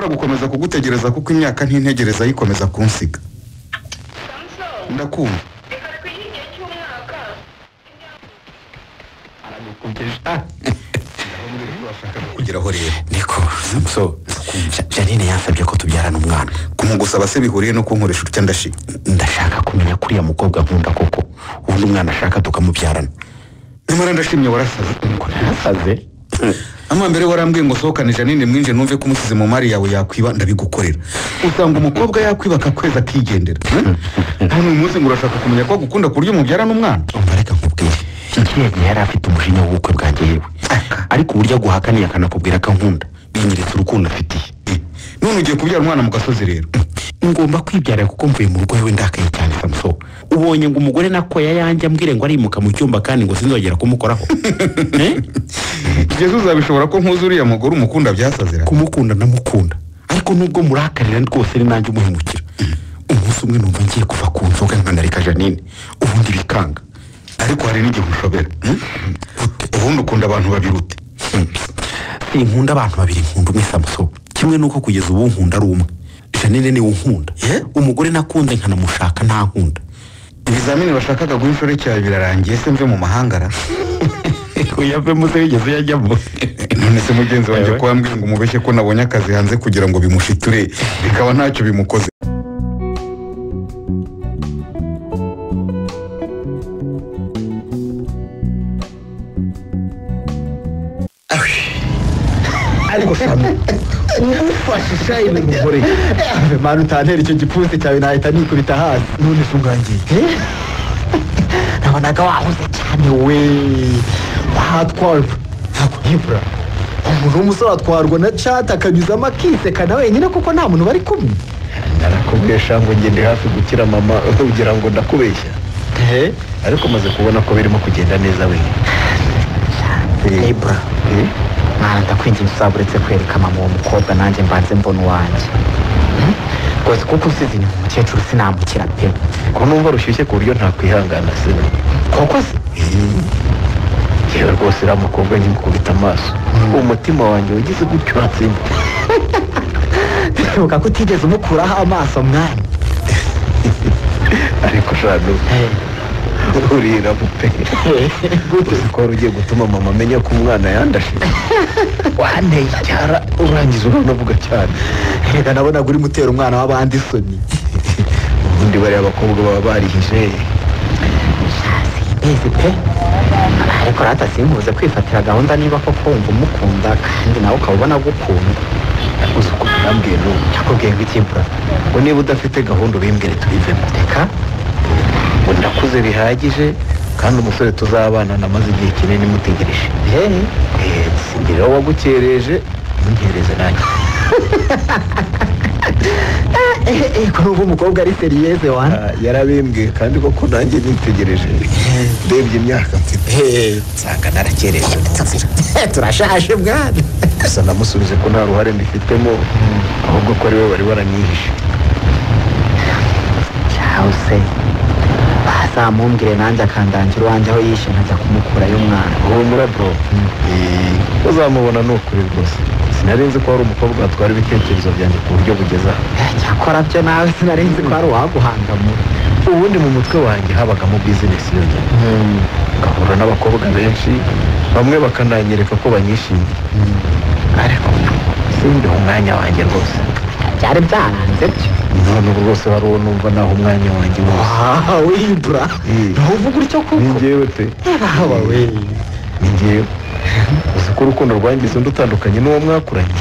sinshobora gukomeza kugutegereza kuko imyaka ntintegereza yikomeza kunsiga. Ndakumva. Kugeraho rero niko Samson Janine yansabye ko tubyarana umwana. Kumugusaba se bihuriye no kunkoresha utya ndashaka kumenya kuri ya mukobwa nkunda koko ubundi umwana ashaka tukamubyarana. Nyamara ndashimye warasaze. Narasaze. Amambere warambwiye ngo sohokane Janine mwinje numve ko umusize mu mari yawe yakwiba ndabigukorera. Usanga umukobwa yakwiba akakweza akigendera. Hano uyu munsi ngurashaka kumenya ko gukunda kurya umubyarana umwana. Umbareka nkubwire. Ikiye yari afite umujinya w'ubukwe bwanjye yewe. Ariko uburyo guhakaniye akanakubwira ko nkunda binyeretse urukundo afitiye. None ugiye kubyara umwana mu gasozi rero. Ngomba kwibyara kuko mvuye mu rugo yewe ndakaye cyane Samson. Ubonye ngo umugore nako yayanjye ambwire ngo arimuka mu cyumba kandi ngo sinzogera kumukoraho. Jesus abishobora ko nkuzuriya mugore umukunda byasazira. Kumukunda namukunda. Ariko nubwo murakarira rwose ni nanjye umuhemukira. Umunsi umwe numva ngiye kuva ku nzoga nkandarika Janine. Ubundi bikanga. Ariko hari n'igihe ushobera. Ubundi ukunda abantu babiri ute? Sinkunda abantu babiri nkunda umwe Samson. Kimwe nuko kugeza ubu nkunda ari umwe. Janine ni unkunda. Umugore nakunze nkanamushaka nta nkunda. Ibizamini bashakaga guha inshore cyawe birarangiye se mve mu mahanga ra. Uyave muze yigeze yajyamo. None se mugenzi wanjye ko wambwiye ngo umubeshye ko nabonye akazi hanze kugira ngo bimushiture bikaba ntacyo bimukoze. Ariko Samu umufashisha ibi mugore. Manu tantera icyo gipfunsi cyawe nahita nikubita hasi. None sungangiye. Nabonaga wahuze cyane we. Watwarwa. Hakuyibura. Umuntu w'umusore atwarwa na chat akanyuzamo akiseka na wenyine kuko nta muntu bari kumwe. Narakubwesha ngo ngende hafi gukira mama ugira ngo ndakubeshya. Ariko maze kubona ko birimo kugenda neza we. Ibra. Ndakwinginze usaburetse kwereka mama uwo mukobwa nanjye mbanze mbona uwanjye. Rwose kuko usize inyuma umukecuru sinamukira pe. Ko numva rushyushye ku buryo ntakwihangana se. Koko se? Yewe rwose uriya mukobwa nkimukubita amaso. Umutima wanjye wagize gutyo hatsinda. Bishoboka ko utigeze umukuraho amaso mwanya. Ariko shano urira bupe. Gute ko ugiye gutuma mama amenya ko umwana yandashe. Wanteye cyara urangiza uranavuga cyane. Reka nabona guri mutera umwana w'abandi isoni. Ubundi bari abakobwa baba barihije. Ese pe. Ariko rata simbuze kwifatira gahunda niba koko wumva umukunda kandi nawe ukabona gukunda. Uzi ko nambwiye n'ubu nakubwiye ngo ikimpura ngo niba udafite gahunda ubimbwire tubivemo. Reka ngo ndakuze bihagije kandi umusore tuzabana namaze igihe kinini mutegereje. Singira wagukereje mungereze nanjye. Ko n'ubu umukobwa ari seriyeze wana. Yarabimbwiye kandi koko nanjye nitegereje. Ndebye imyaka mfite nsanga narakereje mu nzira. Turashaje bwana. Gusa namusubize ko nta ruhare mbifitemo ahubwo ko ari we wari waranyihishe. Ciao se. Bazamumbwire nanjye akandangira uwanjye aho yishe nkajya kumukurayo umwana. Humura bro. Uzamubona ni ukuri rwose. Sinarinzi ko ari umukobwa watwara ibitekerezo byanjye ku buryo bugeza. Cyakora byo nawe sinarinzi ko ari uwaguhangamura. Ubundi mu mutwe wanjye habagamo business yonyine. Gahura n'abakobwa benshi bamwe bakananyereka ko banyishimiye. Ariko sindi umwanya wanjye rwose. Byari byaranze byo. None ubu rwose wari uwo numva naho umwanya wanjye wose. Wibura. Ntuvuga utyo kuko. Ni njyewe pe. Haba we. Ni njyewe. Uzi ko urukundo rwangize undi utandukanye n'uwo mwakuranye.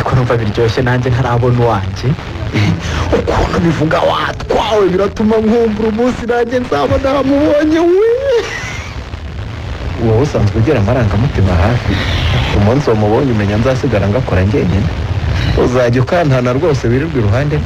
Ko numva biryoshye nanjye ntarabona uwanjye. Ukuntu bivuga watwawe biratuma nkumbura umunsi nanjye nzaba namubonye we. Wowe usanzwe ugira amarangamutima hafi. Umunsi wamubonye umenya nzasigara ngakora njyenyine. Uzajya ukantana rwose wirirwa iruhande.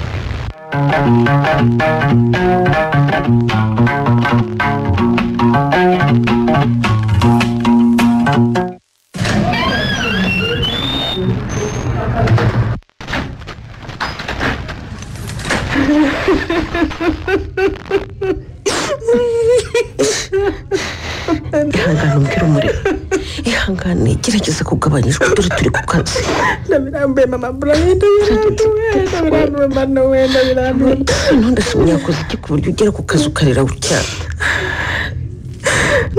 Ihangane umbwira umuriro. Ihangane gerageza kugabanyishwa dore turi ku kazi. Ndabirambuye mama Brian, ndabirambuye mama wenda ndabirambuye. Ndashimye yakoze iki ku buryo ugera ku kazi ukarira gutya.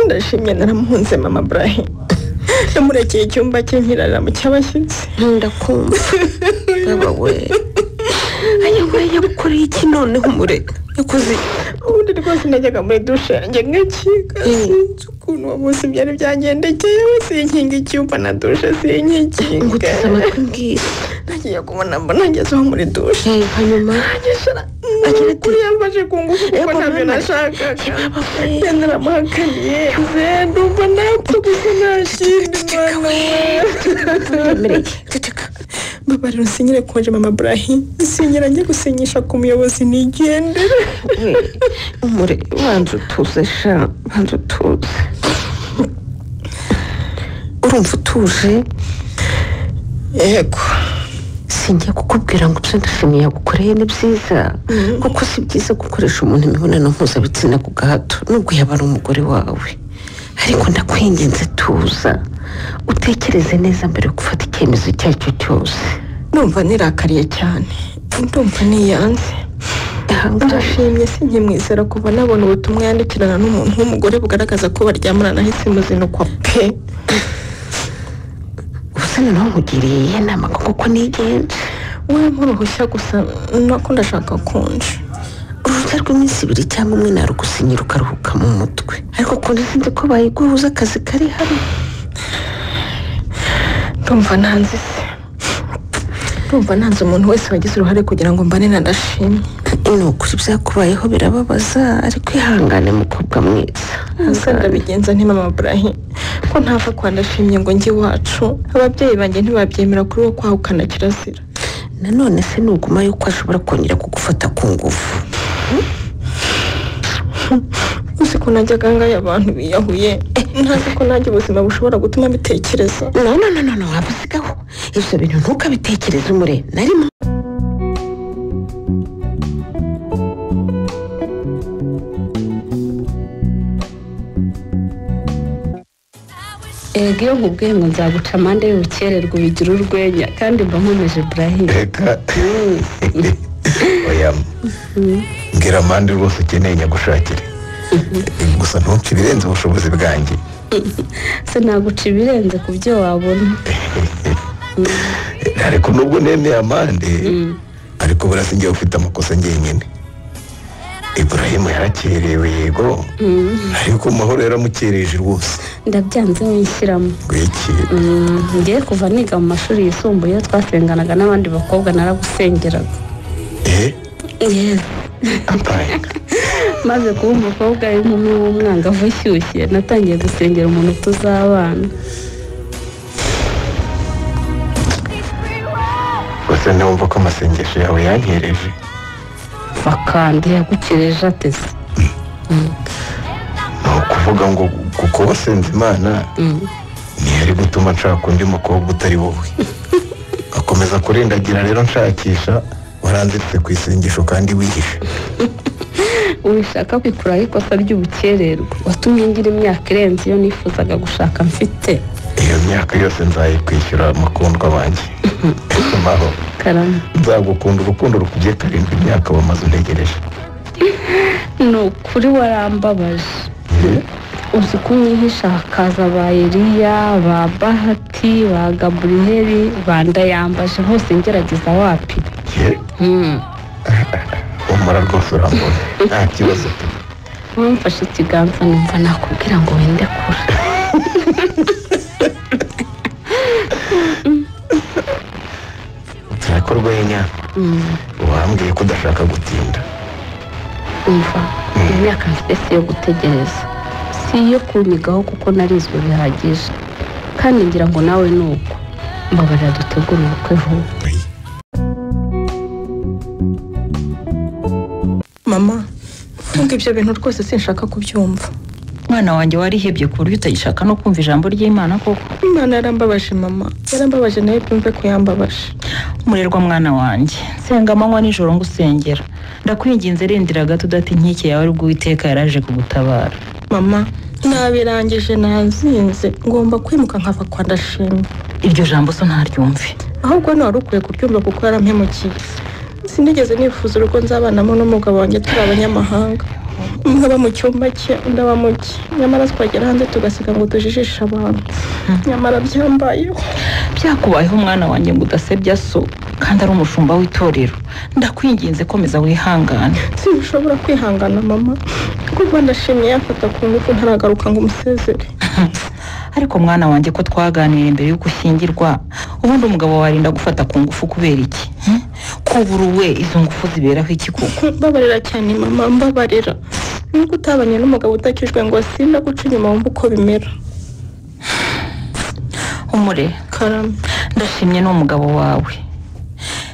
Ndashimye naramuhunze mama Brian. Namurekeye icyumba cye nkirara mu cy'abashyitsi. Ndakumva. Baba we. Ayiwe yabukoreye iki noneho umure? Yakoze ubundi rwose najyaga muri dushe yanjye nkakiga. Sinzi ukuntu uwo munsi byari byagendekeye, sinkinga icyumba na dushe sinkinga. nguteze amatwi mbwira. Nagiye kubona mbona ngezeho muri dushe. Hanyuma agira ati yamfashe ku ngufu kuko ntabyo nashakaga. Naramuhakaniye ndumva napfa gusa nashindi mwana we. Baba rero sinyire konje mama Brahim, sinyira njye gusinyisha ku muyobozi nigendera. Umure wanzu tuze sha, wanzu tuze. Urumva utuje? Yego. Sinjya kukubwira ngo ndashimiye yagukoreye ni byiza, kuko si byiza gukoresha umuntu imibonano mpuzabitsina ku gahato nubwo yaba ari umugore wawe. Ariko ndakwinginze tuza, utekereze neza mbere yo gufata icyemezo icyo ari cyo cyose. Numva nirakariye cyane, ndumva niyanze. Ndashimye sinkimwizera kuva nabona ubutumwa yandikirana n'umuntu w'umugore bugaragaza ko baryamana nahise muzinukwa pe. Usana naho nkugiriye inama kuko nigenje. Wowe muruhushya gusa nako ndashaka konje. Uruhushya rw'iminsi 2 cyangwa 1 narugusinyira ukaruhuka mu mutwe. Ariko kundi sinzi ko bayiguhuza akazi kari hano. Ndumva nanze se. Ndumva nanze umuntu wese wagize uruhare kugira ngo mbane na Ndashimye. Ukuri byakubayeho birababaza, ariko ihangane mukobwa mwiza. Nsanga bigenza nti mama Brahim ko ntava kwa Ndashimye ngo njye wacu. Ababyeyi banjye ntibabyemera kuri wo kwahukana kirazira. Nanone se nuguma yuko ashobora kongera kugufata ku ngufu. Uzi ko najyaga ngaya abantu biyahuye. Ntazi ko najye ubuzima bushobora gutuma bitekereza. No, wabusigaho. Ibyo bintu ntukabitekereze umure. Narimo Iyo nkubwiye ngo nzaguca amande y'ubukererwa bigira urwenya kandi mba nkomeje Brahim. Reka oya ngira amande rwose ukeneye nyagushakire. Gusa ntuce ibirenze ubushobozi bwanjye. Se naguca ibirenze ku byo wabona. Ariko nubwo nemeye amande ariko burasingiye ufite amakosa njyenyine. Ibrahim yarakerewe yego, ariko mahoro yaramukereje rwose. Ndabyanze winshyiramo. Gwiki ngiye kuva niga mu mashuri yisumbuye twasenganaga n'abandi bakobwa naragusengeraga. yes. Maze kuba umukobwa w'inkumi w'umwangavu ushyushye natangiye gusengera umuntu tuzabana. gusa numva ko amasengesho yawe yankereje. Fakandi yagukereje atese. Kuvuga ngo kuko wasenze Imana ntiyari gutuma nshaka undi mukobwa utari wowe. Akomeza kurendagira rero nshakisha, waranzitse ku isengesho kandi wihishe. Ubishaka kwikuraho ikosa ry'ubukererwa watumye ngira imyaka irenze iyo nifuzaga gushaka mfite. Iyo myaka yose nzayikwishyura mukundwa wanjye. Maho Karama, nzagukunda urukundo rukugiye 7 imyaka wamaze untegereje. Nukuri warambabaje. Uzi kunyihisha hakaza ba Eliya, ba Bahati, ba Gabriel, bandayambaje hose ngerageza wapi. Umara rwose urambona nta kibazo. Wamfashe ikiganza numva nakubwira ngo wende kure. Turakorwa yenya. Wambwiye ko udashaka gutinda. Umva, imyaka mfite yo gutegereza. Si iyo kunyigaho kuko narizwe bihagije. Kandi ngira ngo nawe nuko. Mbabarira dutegura ubukwe vuba. Mama, nubwo ibyo bintu rwose sinshaka kubyumva. Mwana wanjye warihebye ku buryo utagishaka no kumva ijambo ry'Imana koko. Imana yarambabaje mama, yarambabaje nawe byumve ko yambabaje. Umurerwa mwana wanjye, senga amanywa nijoro ngusengera. Ndakwinginze rindira gato udati nkike yawe ubwo Uwiteka yaraje kugutabara. Mama, nabirangije nazinze ngomba kwimuka nkava kwa Ndashimye. iryo jambo so ntaryumve. Ahubwo ni wari ukwiye kuryumva kuko yarampemukiye. Sinigeze nifuza urugo nzabanamo n'umugabo wanjye turi abanyamahanga. Nkaba mu cyumba cye ndaba mu cye. Nyamara twagera hanze tugasiga ngo tujijishe abantu. Nyamara byambayeho. Byakubayeho umwana wanjye ngo udasebya so kandi ari umushumba w'itorero. Ndakwinginze komeza wihangane. Sinshobora kwihangana mama. Kuko Ndashimye yafata ku ngufu ntaragaruka ngo umusezere. Ariko mwana wanjye ko twaganiriye imbere y'uko ushyingirwa ubundi umugabo warinda gufata ku ngufu kubera iki? Kuburuwe izo ngufu ziberaho iki koko? Mbabarira cyane mama, mbabarira. Nuko utabanye n'umugabo utakijwe ngo asinda guca inyuma wumva uko bimera. Umure Karame, Ndashimye n'umugabo wawe.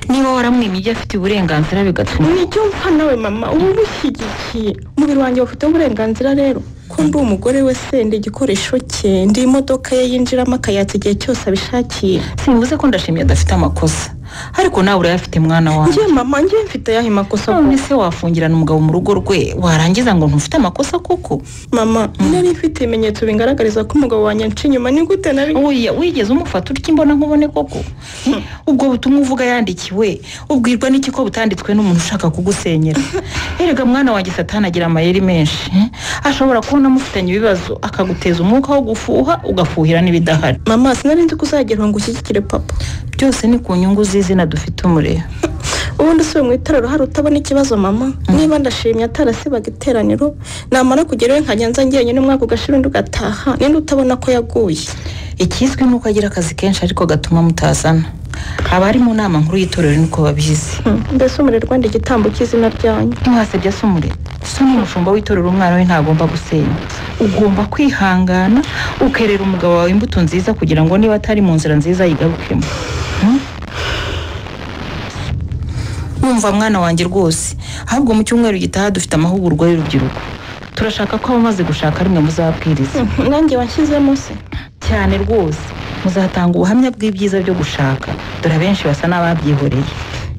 Niba waramwimye ibyo afite uburenganzira bigatuma nicyo mpfa nawe mama, ubu bushyigikiye. Umubiri wanjye ufite uburenganzira rero. Ko ndi umugore we sende igikoresho cye, ndi imodoka ye yinjiramo akayatsa igihe cyose abishakiye. Simvuze ko Ndashimye adafite amakosa, ariko nawe urayafite mwana wanjye. Njye mama, njye mfite yahe makosa? None se wafungirana umugabo mu rugo rwe warangiza ngo ntufite amakosa koko? Mama, nari mfite ibimenyetso bingaragariza ko umugabo wanjye anca inyuma. Ni gute nari wigeze umufata urya imbona nkubone koko? Ubwo butumwa uvuga yandikiwe ubwirwa n'iki ko butanditswe n'umuntu ushaka kugusenyera? Erega mwana wanjye Satani agira amayeri menshi. Ashobora kubona mufitanye ibibazo akaguteza umwuka wo gufuha ugafuhira n'ibidahari. Mama, sinari nzi ko uzagira ngo ushyigikire papa. Byose ni ku nyungu z'izina dufite Umure. Ubundi usuye mu itorero hari utabona ikibazo mama. Niba Ndashimye atarasibaga iteraniro namara kugerayo nkanyanza njyenyine umwaka ugashira undi ugataha, ninde utabona ko yaguye? Ikizwi nuko agira akazi kenshi ariko gatuma mutazana. Abari mu nama nkuru y'itorero niko babizi. Mbese Umure Rwanda igitambo cy'izina ryanyu. Ntiwasebya se Umure. So ni umushumba w'itorero, umwana we ntagomba gusenya. Ugomba kwihangana ukerera umugabo wawe imbuto nziza kugira ngo niba atari mu nzira nziza yigarukemo. Umva mwana wanjye rwose, ahubwo mu cyumweru gitaha dufite amahugurwa y'urubyiruko. Turashaka ko abamaze gushaka rimwe muzabwiriza. Nanjye washyizemo se cyane rwose. Muzatanga ubuhamya bw'ibyiza byo gushaka. Dore benshi basa n'ababyihoreye.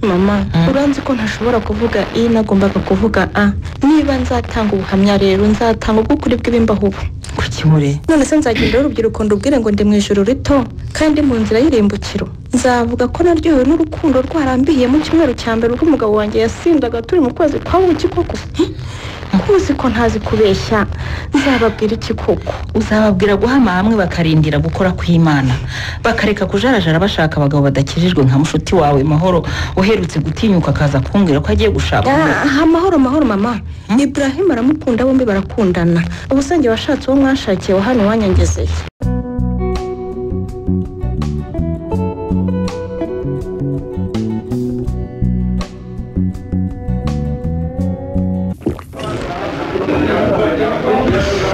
Mama, uranzi ko ntashobora kuvuga i nagombaga kuvuga a. Niba nzatanga ubuhamya rero nzatanga ubw'ukuri bw'ibimbaho ubu. Kuki Umure? None se nzagenda urubyiruko ndubwire ngo ndi mu ijoro rito kandi mu nzira y'irimbukiro. Nzavuga ko naryohewe n'urukundo rwarambiye mu cyumweru cya mbere ubwo umugabo wanjye yasindaga turi mu kwezi kwa buki koko. Kuzi ko ntazi kubeshya. Nzababwira iki koko? Uzababwira guhama hamwe bakarindira gukora kw'Imana, bakareka kujarajara bashaka abagabo badakijijwe nka mushuti wawe Mahoro uherutse gutinyuka akaza kumbwira ko agiye gushaka. Mahoro mama. Ibrahim aramukunda, bombi barakundana. Ubusange washatse uwo mwashakiye wa hano wanyangezeye.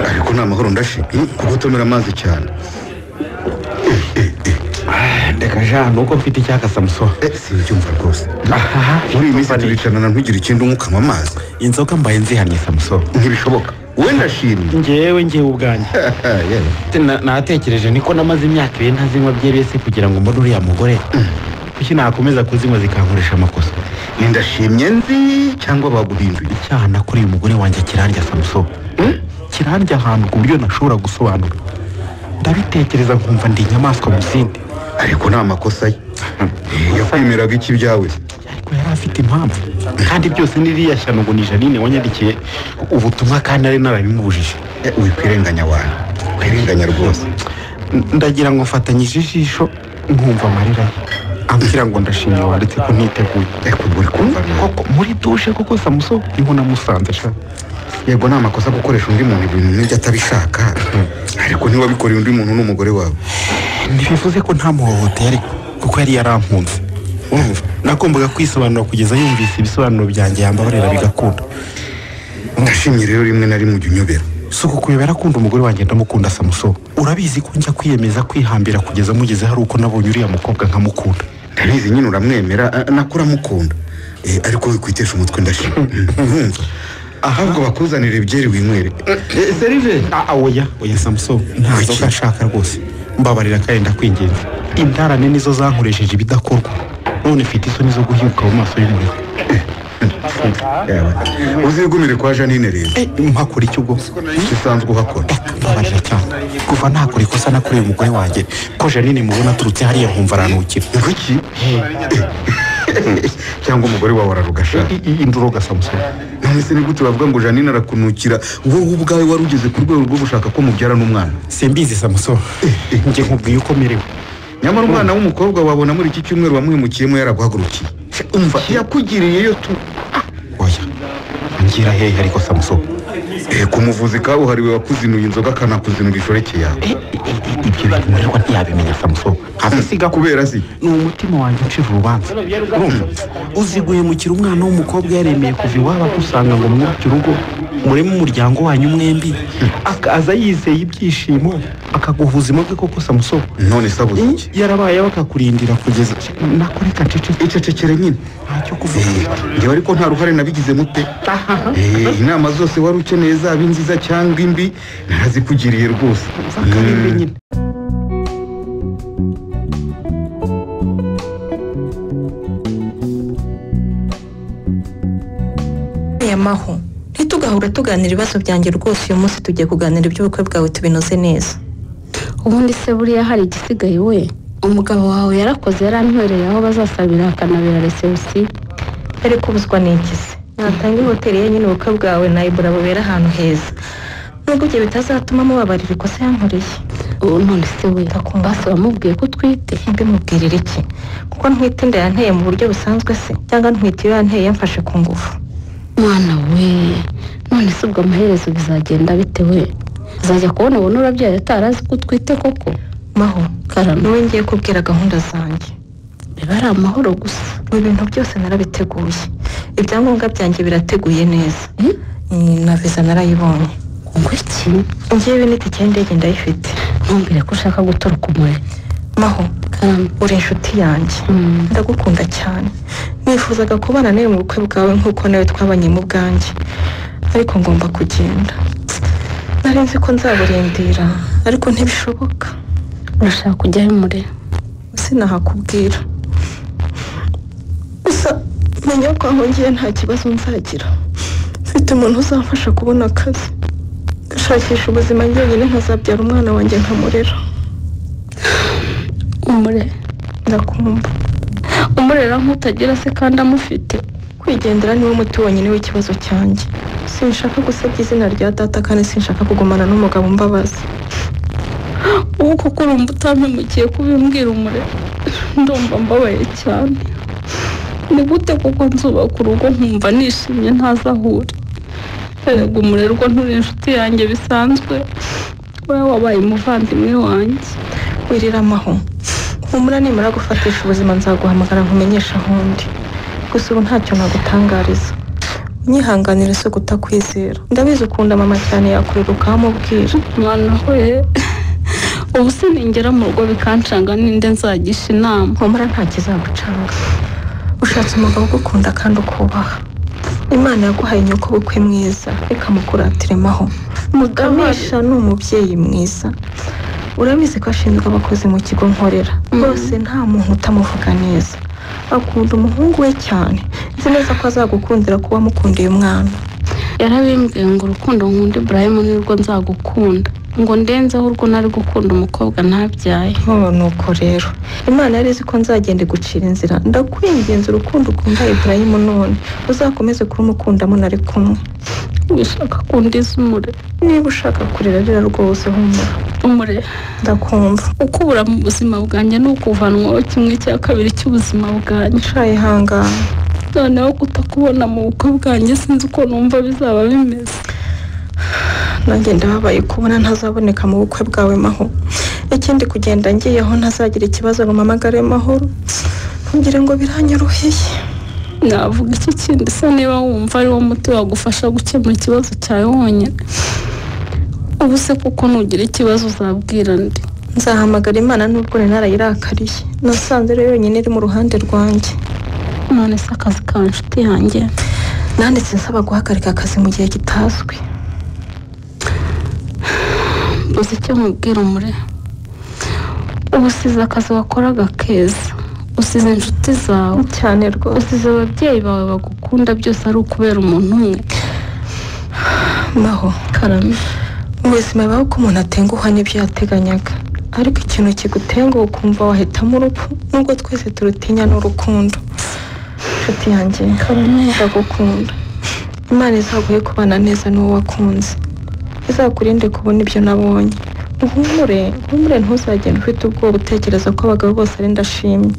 ariko nta mahoro Ndashimye kugutomera amazi cyane. Ndeka ja nuko mfite icyaka Samuso. Sinjyumva rwose. Muri iyi minsi turicanana ntugire ikindi umukanywa amazi. Inzoka mbaye nzihanye Samuso. Ntibishoboka. We Ndashimye. Njyewe ubwanjye. Natekereje niko namaze imyaka 2 ntazinywa byerese kugira ngo mbone uriya mugore. Kuki nakomeza kuzinywa zikankoresha amakosa? Ni Ndashimye nzi cyangwa baguhinduye? Icyaha nakoreye umugore wanjye kirandya Samuso. Kirandya ahantu ku buryo nashobora gusobanura. Ndabitekereza nkumva ndi inyamaswa mu zindi. Ariko nta makosa ye. Yakwemeraga iki byawe? Ariko yari afite impamvu. Kandi byose niriya shyano ngo ni Janine wanyandikiye ubutumwa kandi ari narabimubujije. Wikwirenganya wawe. Kwirenganya rwose. Ndagira ngo mfatanyije ijisho nkumva amarira ye. Ambwira ngo Ndashimye wanditse ko ntiteguye. Uri kumva koko muri dushe kuko Samuso niho namusanze sha. Yego nta makosa gukoresha undi muntu ibintu n'ibyo atabishaka. Ariko ntiwabikoreye undi muntu n'umugore wawe. Ntibivuze ko nta muhohoteye ariko kuko yari yarampunze. Nagombaga kwisobanura kugeza yumvise ibisobanuro byanjye yambabarira bigakunda. Ndashimye rero rimwe na rimwe ujya unyobera. Suko kuyobera akunda umugore wanjye ndamukunda Samuso. Urabizi ko njya kwiyemeza kwihambira kugeza mugeze hari uko nabonye uriya mukobwa nkamukunda. Ndabizi nyine uramwemera nakura mukunda. Ariko wikwitesha umutwe Ndashimye. Ahubwo bakuzanira ibyeri winywere. Serive. Oya Samuso. Ntazo ashaka rwose. Mbabarira kandi ndakwinginze. Indarane nizo zankoresheje ibidakorwa. None mfite isoni zo guhyuka mu maso y'umuriro. uzigumire kwa Janine rero. mpakora iki ubwo Usanzwe uhakora. mbabarira cyane kuva nakora ikosa nakoreye umugore wanjye ko Janine mubona aturutse hariya nkumva aranukira Iki? Cyangwa umugore wawe ararugasha. induroga Samusoni None se ni gute bavuga ngo Janine arakunukira wowe ubwawe wari ugeze ku rwego rwo gushaka ko mubyara n'umwana? simbizi Samusoni njye nkubwiye uko merewe Nyamara umwana w'umukobwa wabona muri iki cyumweru wamuhemukiyemo yaraguhagurukiye. Umva yakugiriyeyo tu. oya ngira hehe ariko Samusoni Ku muvuzi kabuhariwe wakuzinuye inzoga akanakuzinura ishoreke yawe. ibyo bintu murirwa ntiyabimenya Samusoni afisiga Kubera si ni umutima wanjye ucira urubanza urumva uzi guhemukira umwana w'umukobwa yaremeye kuva iwabo agusanga ngo mwubake urugo mureme umuryango wanyu mwembi akaza yizeye ibyishimo akaguha ubuzima bwe koko Samusoni none sabuze iki? yarabaye bakakurindira kugeza nakoreka Icecekere nyine. ntacyo kuvuga Njyewe ariko nta ruhare nabigize mute. Inama zose wari ukeneye zaba inziza cyangwa imbi narazikugiriye rwose. zakarinde nyine Maho ntitugahura tuganira ibibazo byanjye rwose uyu munsi tugiye kuganira iby'ubukwe bwawe tubinoze neza. ubundi se buriya hari igisigaye we umugabo wawe yarakoze yarantwereye aho bazasabira akanabera reception Ariko kubuzwa n'iki se? Natanga hoteli ye nyine ubukwe bwawe na Ibura bubera ahantu heza. Nubwo ibyo bitazatuma mubabarira ikosa yankoreye. ubu none se we basi wamubwiye ko utwite Mbimubwirira iki? Kuko ntwite inda yanteye mu buryo busanzwe se cyangwa ntwite iyo yanteye yamfashe ku ngufu. mwana we none se ubwo amaherezo bizagenda bite we azajya kubona ubona urabyaye atarazi ko utwite koko Maho karame niwe ngiye kubwira gahunda zanjye. biba ari amahoro gusa Ibintu byose narabiteguye. Ibyangombwa byanjye birateguye neza. Na visa narayibonye. ngo iki Njyewe n'itike y'indege ndayifite. ntumbwire ko ushaka gutoroka umure Maho karame uri inshuti yanjye. Ndagukunda cyane. Nifuzaga kubana nawe mu bukwe bwawe nk'uko nawe twabanye mu bwanjye. Ariko ngomba kugenda. Nari nzi ko nzaburindira ariko ntibishoboka. urashaka kujyayo umure Sinahakubwira. Gusa menya ko aho ngiye nta kibazo nzagira. Mfite umuntu uzamfasha kubona akazi. Gashakisha ubuzima njyenyine nkazabyara umwana wanjye nkamurera. umure Ndakumva. umurera nk'utagira se kandi amufite Kwigendera niwo muti wonyine w'ikibazo cyanjye. Sinshaka gusebya izina rya data kandi sinshaka kugumana n'umugabo mbabazi. ubu kuko urumva utampemukiye kubimbwira umure ndumva mbabaye cyane ni gute kuko nzubaka urugo nkumva nishimye ntazahura erega umurerwa nturi inshuti yanjye bisanzwe wowe wabaye umuvandimwe wanjye Wirira Maho. Humura nimara gufatisha ubuzima nzaguhamagara nkumenyesha aho ndi. Gusa ubu ntacyo nagutangariza. Unyihanganire se kutakwizera. Ndabizi ukunda mama cyane yakurira ukamubwira. mwana we ubu se ningera mu rugo bikancanga ninde nzagisha inama Humura nta kizagucanga. Ushatse umugabo ugukunda kandi ukubaha. Imana yaguhaye nyoko bukwe mwiza reka mukuratire Maho. Mugamisha ni umubyeyi mwiza. Urabizi ko ashinzwe abakozi mu kigo nkorera. Bose nta muntu utamuvuga neza. Akunda umuhungu we cyane. Nzi neza ko azagukundira kuba mukundiye umwana. yarabimbwiye ngo urukundo nkunda Ibrahim nirwo nzagukunda ngo ndenzeho urwo nari gukunda umukobwa ntabyaye Nuko rero Imana yari izi ko nzagenda gucira inzira. Ndakwinginze urukundo ukunda Ibrahim none uzakomeze kuba umukundamo nari kumwe. wishaka kundiza umure Niba ushaka kurera rero rwose humura. umure Ndakumva. uko ubura mu buzima bwanjye ni ukuvanwaho 1/2 cy'ubuzima bwanjye Nshaye ihangane. noneho kutakubona mu bukwe bwanjye sinzi uko numva bizaba bimeze Nanjye ndababaye kubona ntazaboneka mu bukwe bwawe Maho. Ikindi kugenda ngiyeho ntazagira ikibazo ngo mpamagare Mahoro. Ntugire ngo biranyoroheye. navuga iki kindi se niba wumva ari wo muti wagufasha gukemura ikibazo cyawe wonyine ubu se kuko nugira ikibazo uzabwira ndi Nzahamagara Imana nubwo narayirakariye. Nasanze rero yonyine iri mu ruhande rwanjye. none se akazi kawe inshuti yanjye Nanditse nsaba guhagarika akazi mu gihe kitazwi. uzi icyo nkubwira umure ubu usize akazi wakoraga keza usize inshuti zawe cyane rwose, usize ababyeyi bawe bagukunda, byose ari ukubera umuntu umwe. Maho Karame, mu buzima bibaho ko umuntu atenguhwa n'ibyo yateganyaga, ariko ikintu kigutenguha ukumva wahitamo urupfu, nubwo twese turutinya n'urukundo. Inshuti yanjye, ndagukunda. Imana izaguhe kubana neza n'uwo wakunze, izakurinde kubona ibyo nabonye. Uhumure ntuzagende ufite ubwoba utekereza ko abagabo bose ari ndashimye.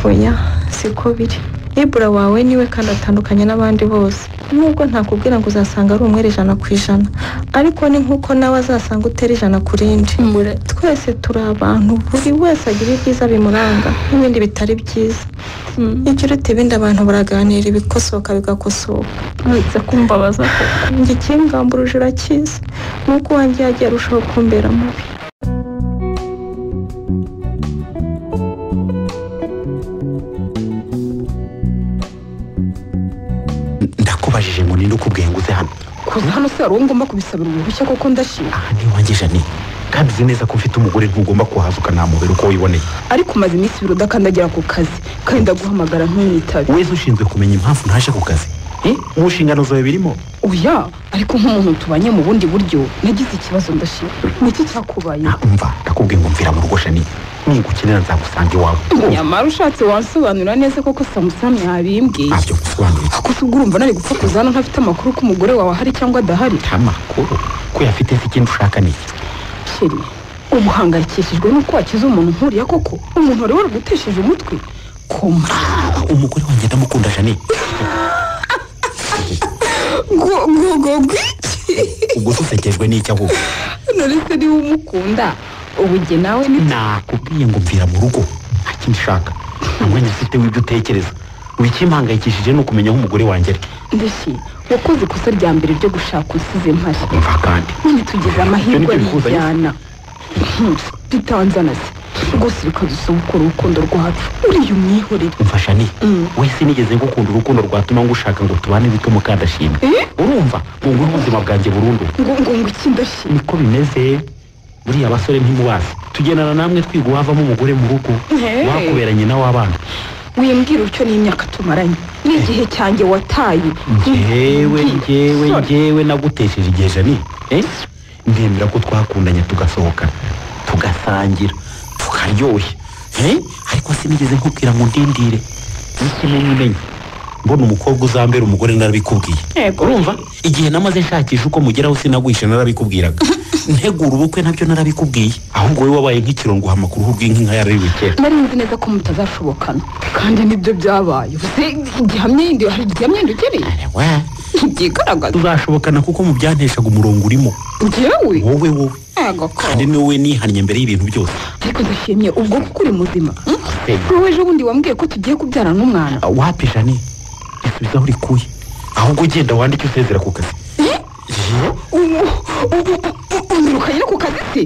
Oya, siko biri. Ibura wawe niwe kandi atandukanye n'abandi bose, nubwo ntakubwira ngo uzasanga ari umwere 100%, ariko ni nk'uko nawe azasanga utera 100 ku rindi. Twese turi abantu, buri wese agira ibyiza bimuranga n'ibindi bitari byiza. Icyo uretse ibindi abantu baraganira ibikosoka bigakosoka. uretse kumbabaza koko. Njye ikingambura urakizi, nuko wanjye yagiye arushaho kumbera mubi. Ndakubajije ngo ninde ukubwiye ngo uze hano? kuza hano se hari uwo ngomba kubisabira uruhushya koko ndashima. Aha ni wanjye Jani, kandi uzi neza ko ufite umugore ntugomba kuhaza ukanamubera uko wiboneye. ariko umaze iminsi ibiri udakandagira ku kazi kandi ndaguhamagara ntumwitabe. Wese ushinzwe kumenya impamvu ntaje ku kazi, mu nshingano zawe birimo? Oya, ariko nk'umuntu tubanye mu bundi buryo nagize ikibazo ndashima. Niki cyakubaye? Umva, ndakubwiye ngo mvira mu rugo Jani, ningukenera nzagusanga iwawe. Nyamara ushatse wansobanurira neza koko Samusoni yabimbwiye. Ntabyo gusobanurira. Ako se ubwo urumva nari gupfa kuza hano ntafite amakuru ko umugore wawe ahari cyangwa adahari? Amakuru ko yafite se ikindi ushaka ni iki? Sheri, ubu uhangayikishijwe nuko wakize umuntu nkuriya koko? Umuntu wari waragutesheje umutwe? Koma. Umugore wanjye ndamukunda Jani. Ubwo usekejwe n'icyo ahubwo? Narese niba umukunda ubu jye nawe ni nakubwiye ngo mvira mu rugo, nta kindi ushaka. Ntamwanya ufite w'ibyo utekereza. Ibikimpangayikishije ni ukumenya aho umugore wanjye ari. Ndashyi, wakoze ikosa rya mbere ryo gushaka usize mpashya. Umva kandi none tugize amahirwe y'ijyana tutanzana se rwose bikadusaba gukora urukundo rwacu. Uriya umwihorere. umva Jani, wese nigeze ngukunda urukundo rwatuma ngushaka ngo tubane bito mukadashimwe. Urumva ngo nguhe ubuzima bwanjye burundu. ngo iki Ndashyi? Niko bimeze. Buriya abasore ntimubazi, tugendana namwe twiga uwavamo umugore mu rugo, wakuberanye nawe abana. Wimbwira utyo n'imyaka tumaranye n'igihe cyanjye wataye. Njyewe nagutesheje igihe Jani. Ndemera ko twakundanye tugasohokana tugasangira tukaryoshya, ariko sinigeze nkubwira ngo ndindire n'ikimenyimenyi mbona umukobwa uzambera umugore narabikubwiye. Urumva igihe namaze nshakisha uko mugeraho sinagwisha narabikubwiraga. Ntegura ubukwe nabyo narabikubwiye, ahubwo wowe wabaye nk'ikirongo amakuru bw'inka yariwe kera. Nari nzi neza ko mutazashobokana kandi nibyo byabaye. Igihamya yindi hari igihamya yindi ukeneye? Ikigaragaza tuzashobokana kuko mu byanteshaga umurongo urimo. Njyewe? Wowe kandi ni wowe nihannye mbere y'ibintu byose. Ariko ndashimye ubwo kuko uri muzima. Wowe ejo bundi wambwiye ko tugiye kubyara n'umwana. Wapi Jani, isubiza aho urikuye, ahubwo ugenda wandike usezera ku kazi. Unirukanye no ku kazi se?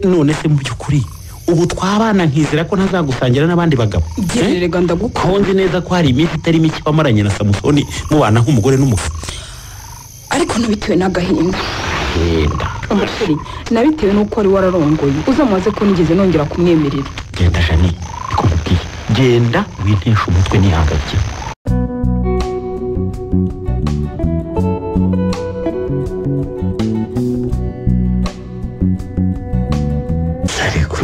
None se mu by'ukuri ubu twabana nkizera ko ntazagusangira n'abandi bagabo? Gererega ndagukunda. Nzi neza ko hari iminsi itari mike bamaranye na Samusoni mubana nk'umugore n'umugabo. Ariko nabitewe n'agahinda. Umusheri, nabitewe n'uko wari wararongoye uzamaze ko nigeze nongera kumwemerera. Genda Jani, ndikubwiye, genda wintesha umutwe nihangayikira. ariko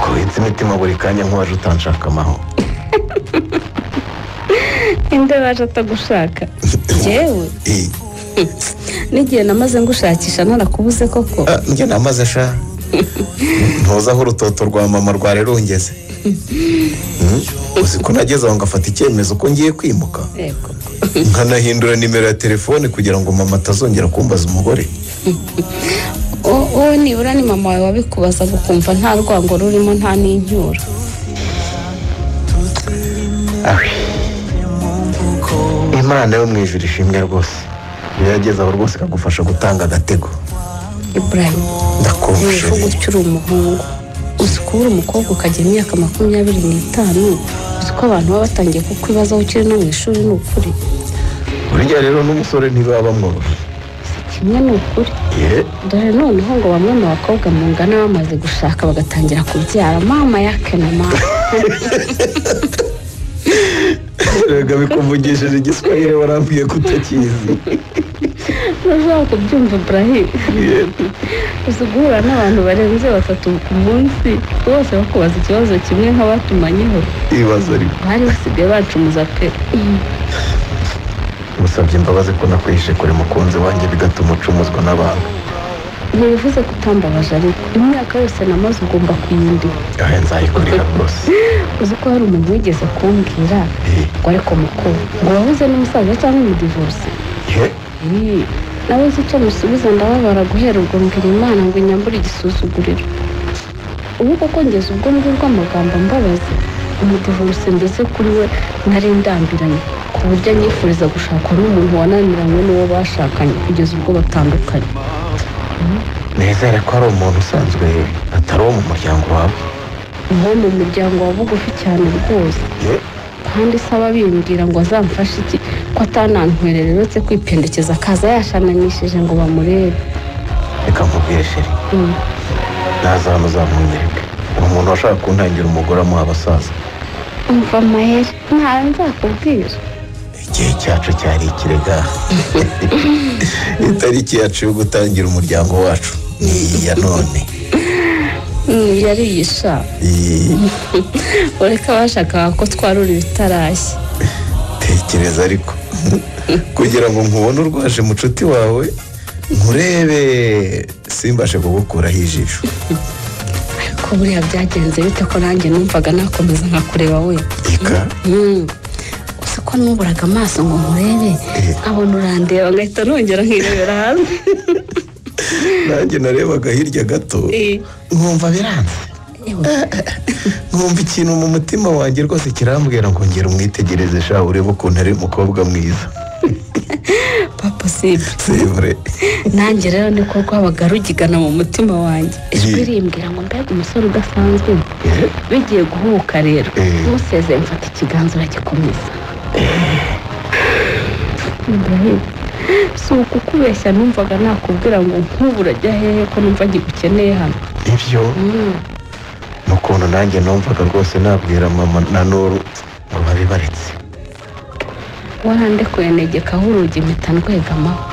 kubitsa imitima buri kanya nk'uwaje utanshaka amahoro. inde waje atagushaka? Jewe n'igihe namaze ngushakisha narakubuze koko. Njye namaze sha ntuza aho urutoto rwa mama rwari rungeze. Uzi ko nageze aho ngafata icyemezo ko ngiye kwimuka, nkanahindura nimero ya telefone kugira ngo mama atazongera kumbaza umugore. Wowe nibura ni mama wawe wabikubaza gukumva nta rwango rurimo nta n'incyura. Imana yo mu ijuru ishimwe rwose, iyo yageze aho rwose ikagufasha gutanga agatego. Ibrahim, ndakumva gutyo uri umuhungu, uzi ko uri umukobwa ukagira imyaka 25, uzi ko abantu baba batangiye kukwibazaho ukiri no mu ishuri. Ni ukuri burya rero n'umusore ntibaba bamworoshye. kimwe ni ukuri dore noneho ngo bamwe mu bakobwa mungana bamaze gushaka bagatangira kubyara mama yake na mama rega bikumvugishije igiswahili warambwiye ko utakizi urashobora kubyumva Ibrahim uzi guhura n'abantu barenze 3 ku munsi bose bakubaza ikibazo kimwe nk'abatumanyeho ibibazo ariko bari basigaye bacumuza pe musabye imbabazi ko nakwihishe kure mukunzi wanjye bigatuma ucumuzwa n'abantu ntibivuze ko utambabaje ariko imyaka yose namaze ugomba kuyindi nzayikurira rwose uzi ko hari umuntu wigeze kumbwira ngo ariko mukuru ngo wabuze n'umusaza cyangwa umudivorce nawe uzi icyo musubiza ndababara guhera ubwo mbwira Imana ngo inyambure igisuzuguriro ubu koko ngeze ubwo mbwirwa amagambo mbabazi umudivorce mbese kuri we nari ndambiranye ku buryo anyifuriza gushakwa n'umuntu wananiranywe n'uwo bashakanye kugeza ubwo batandukanye nizere ko ari umuntu usanzwe atari uwo mu muryango wawe uwo mu muryango wa bugufi cyane rwose kandi saba bimbwira ngo azamfashe iki ko atanantwerere uretse kwipendekeza akaza yashananishije ngo bamurebe reka nkubwire sheri naza hano uzamunyereke uwo muntu washaka kuntangira umugore amuha abasaza umva maheri ntawe nzakubwira igihe cyacu cyari ikirega itariki yacu yo gutangira umuryango wacu ni iya none yari yisha ureka bashakaga ko twarura ibitarashya tekereza ariko kugira ngo nkubone urwaje mucuti wawe nkurebe simbashe kugukuraho ijisho ariko buriya byagenze bite ko nanjye numvaga nakomeza nkakureba we uzi ko nuburaga amaso ngo nkurebe nkabona urandeba ngahita nongera nkirebera hanze nanjye narebaga hirya gato nkumva biranze nkumva ikintu mu mutima wanjye rwose kirambwira ngo ngera umwitegereze sha urebe ukuntu ari umukobwa mwiza papa sibure nanjye rero niko rwabaga rugigana mu mutima wanjye ijwi rimbwira ngo mbega umusore udasanzwe bigiye guhuka rero musezeye mfata ikiganza uragikomeza Ibrahim si ukukubeshya numvaga nakubwira ngo nk'ubu urajya hehe ko numva ngigukeneye hano ibyo ni ukuntu nanjye numvaga rwose nabwira mama na Nuru ngo babibaretse warandekuye negekaho urugi mpita ndwegamaho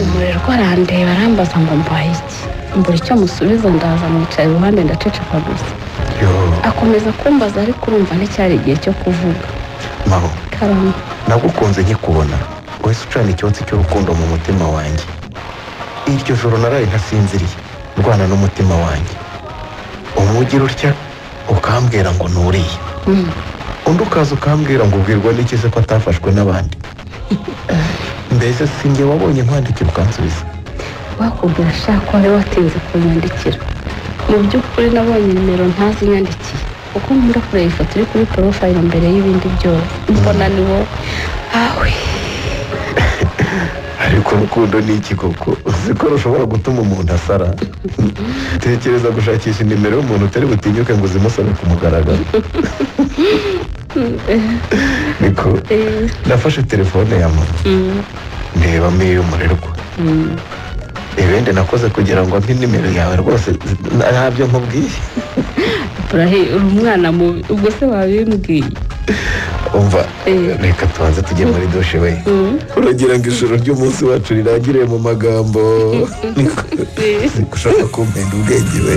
umurerwa arandeba arambaza ngo mbaye iki mbura icyo musubiza ndaza mwicara iruhande ndaceceka gusa akomeza kumbaza ariko urumva nticyari igihe cyo kuvuga maho karama nagukunze nkikubona wese ucana icyotsi cy'urukundo mu mutima wanjye iryo joro naraye ntasinziriye ndwana n'umutima wanjye umugira utya ukambwira ngo nuriye undi ukaza ukambwira ngo ubwirwa n'iki se ko atafashwe n'abandi mbese sinjye wabonye nkwandikira ukansubiza wakubwira ashaka wari watinze kunyandikira mu by'ukuri nabonye nimero ntazi nyandikiye kuko nkunda kureba ifoto iri kuri porofayiro mbere y'ibindi byose mbona ni wowe awe ariko urukundo ni iki koko uzi ko rushobora gutuma umuntu asara tekereza gushakisha nimero y'umuntu utari butinyuke ngo uzimusabe ku mugaragaro niko nafashe telefone ya mama ndebamo iy'umurerwa ibindi nakoze kugira ngo ampe nimero yawe rwose ntabyo nkubwiye uri umwana mubi ubwo se wabimbwiye umva reka tubanze tujye muri dushe we uragira ngo ijoro ry'umunsi wacu rirangire mu magambo ushaka kumpenda ubwenge we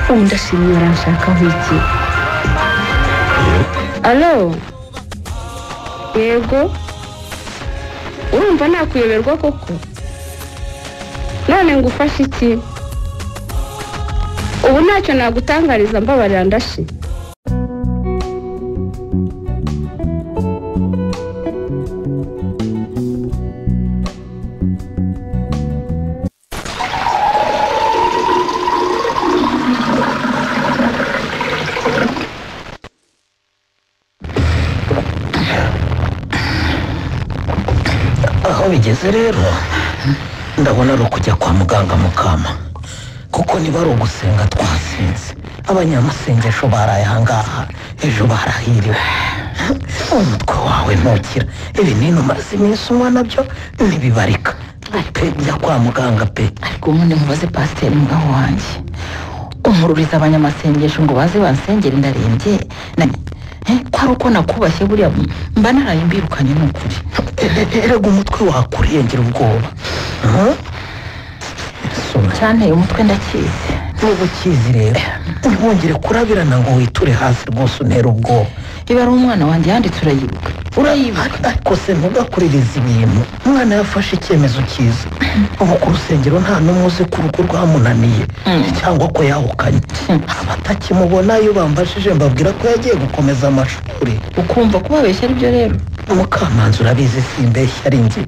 ubu ndashimye uranshakaho iki alo yego urumva nakuyoberwa koko none ngo ufashe iki ubu ntacyo nagutangariza mbabarira ndashi aho bigeze rero ndabona ari ukujya kwa muganga mukama kuko niba ari ugusenga twasinze abanyamasengesho baraye ahangaha ejo barahiriwe umutwe wawe ntukira ibinini umaze iminsi unywa nabyo ntibibarika pe njya kwa muganga pe. ariko ubundi mubaze pasiteri mugabo wanjye umururiza abanyamasengesho ngo baze bansengere ndarembye ko ari uko nakubashye buriya mba naraye mbirukanye ni ukuri. Erega umutwe wakurengera ubwoba. cyanteye umutwe ndakizi. Niba ukizi rero ntibongere kurabirana ngo witure hasi rwose untera ubwoba. iba ari umwana wanjye yanditse urayibuka. ariko se ntugakuririze ibintu. umwana yafashe icyemezo cyiza. ubu ku rusengero nta n'umwe uzi ko urugo rwamunaniye cyangwa ko yahukanye. abatakimubona iyo bambajije mbabwira ko yagiye gukomeza amashuri. ukumva kubabeshya ari byo rero. Mukamanzi urabizi simbeshya ari njye.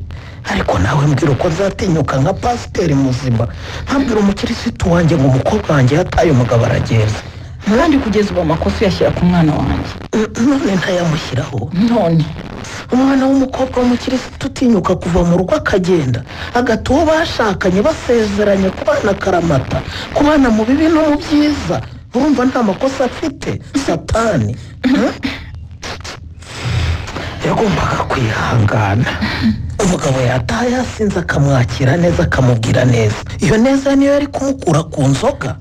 ariko nawe mbwira uko nzatinyuka nka pasiteri muzima nkabwira umukirisitu wanjye ngo umukobwa wanjye yataye umugabo aragenda. kandi kugeza ubu amakosa uyashyira ku mwana wanjye. none ntayamushyiraho. none umwana w'umukobwa w'umukirisitu utinyuka kuva mu rugo akagenda agata uwo bashakanye basezeranye kubana akaramata kubana mu bibi no mu byiza. urumva nta makosa afite? satani yagombaga kwihangana. umugabo yataha yasinze akamwakira neza akamubwira neza. iyo neza niyo yari kumukura ku nzoga.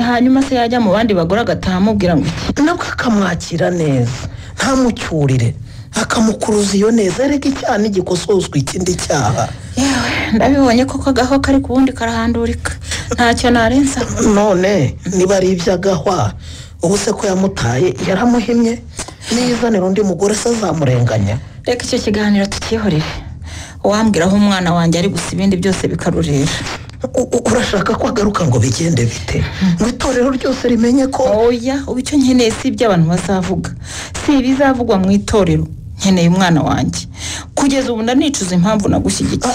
hanyuma se yajya mu bandi bagore agataha amubwira ngo iki? nabwo akamwakira neza ntamucyurire akamukuruza iyo neza. erega icyaha ntigikosozwa ikindi cyaha. yewe ndabibonye koko agaho kari ku wundi karahandurika ntacyo narenza. none niba ari iby'agahwa ubu se ko yamutaye yaramuhimye niyizanira undi mugore se azamurenganya. reka icyo kiganiro tukihorere. wambwira aho umwana wanjye ari gusa ibindi byose bikarurira. urashaka ko agaruka ngo bigende bite? ngo itorero ryose rimenye ko? oya ubu icyo nkeneye si ibyo abantu bazavuga, si ibizavugwa mu itorero. nkeneye umwana wanjye. kugeza ubu ndanicuza impamvu nagushyigikiye.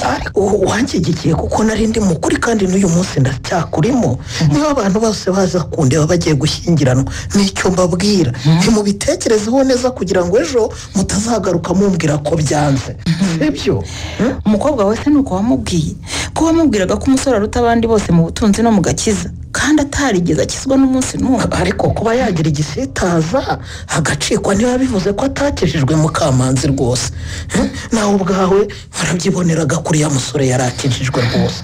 wanshyigikiye kuko nari ndi mukuri kandi n'uyu munsi ndacyakurimo. niba abantu bose baza kundeba bagiye gushyingiranwa nicyo mbabwira. ntimubitekerezeho neza kugira ngo ejo mutazagaruka mumbwira ko byanze. sibyo? umukobwa wese ni uko wamubwiye ko wamubwiraga ko umusore aruta abandi bose mu butunzi no mu gakiza kandi atarigeze akizwa n'umunsi n'umwe. ariko kuba yagira igisitaza agacikwa niba bivuze ko atakijijwe Mukamanzi rwose. nawe ubwawe warabyiboneraga kuri ya musore yarakijijwe rwose.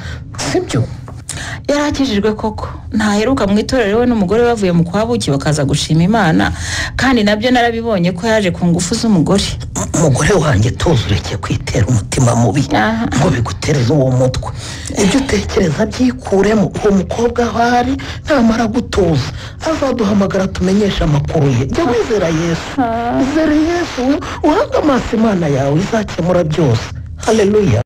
sibyo? yarakijijwe koko. ntaheruka mu itorero we n'umugore bavuye mu kwabuki bakaza gushima Imana kandi nabyo narabibonye ko yaje ku ngufu z'umugore. umugore wanjye tuzi ureke kwitera umutima mubi ngo bigutereze uwo mutwe. ibyo utekereza byikuremo. uwo mukobwa aho ari namara gutuza azaduhamagara tumenyeshe amakuru ye. jya wizera Yesu. wizere Yesu uhabwe amaso Imana yawe izakemura byose. haleluya.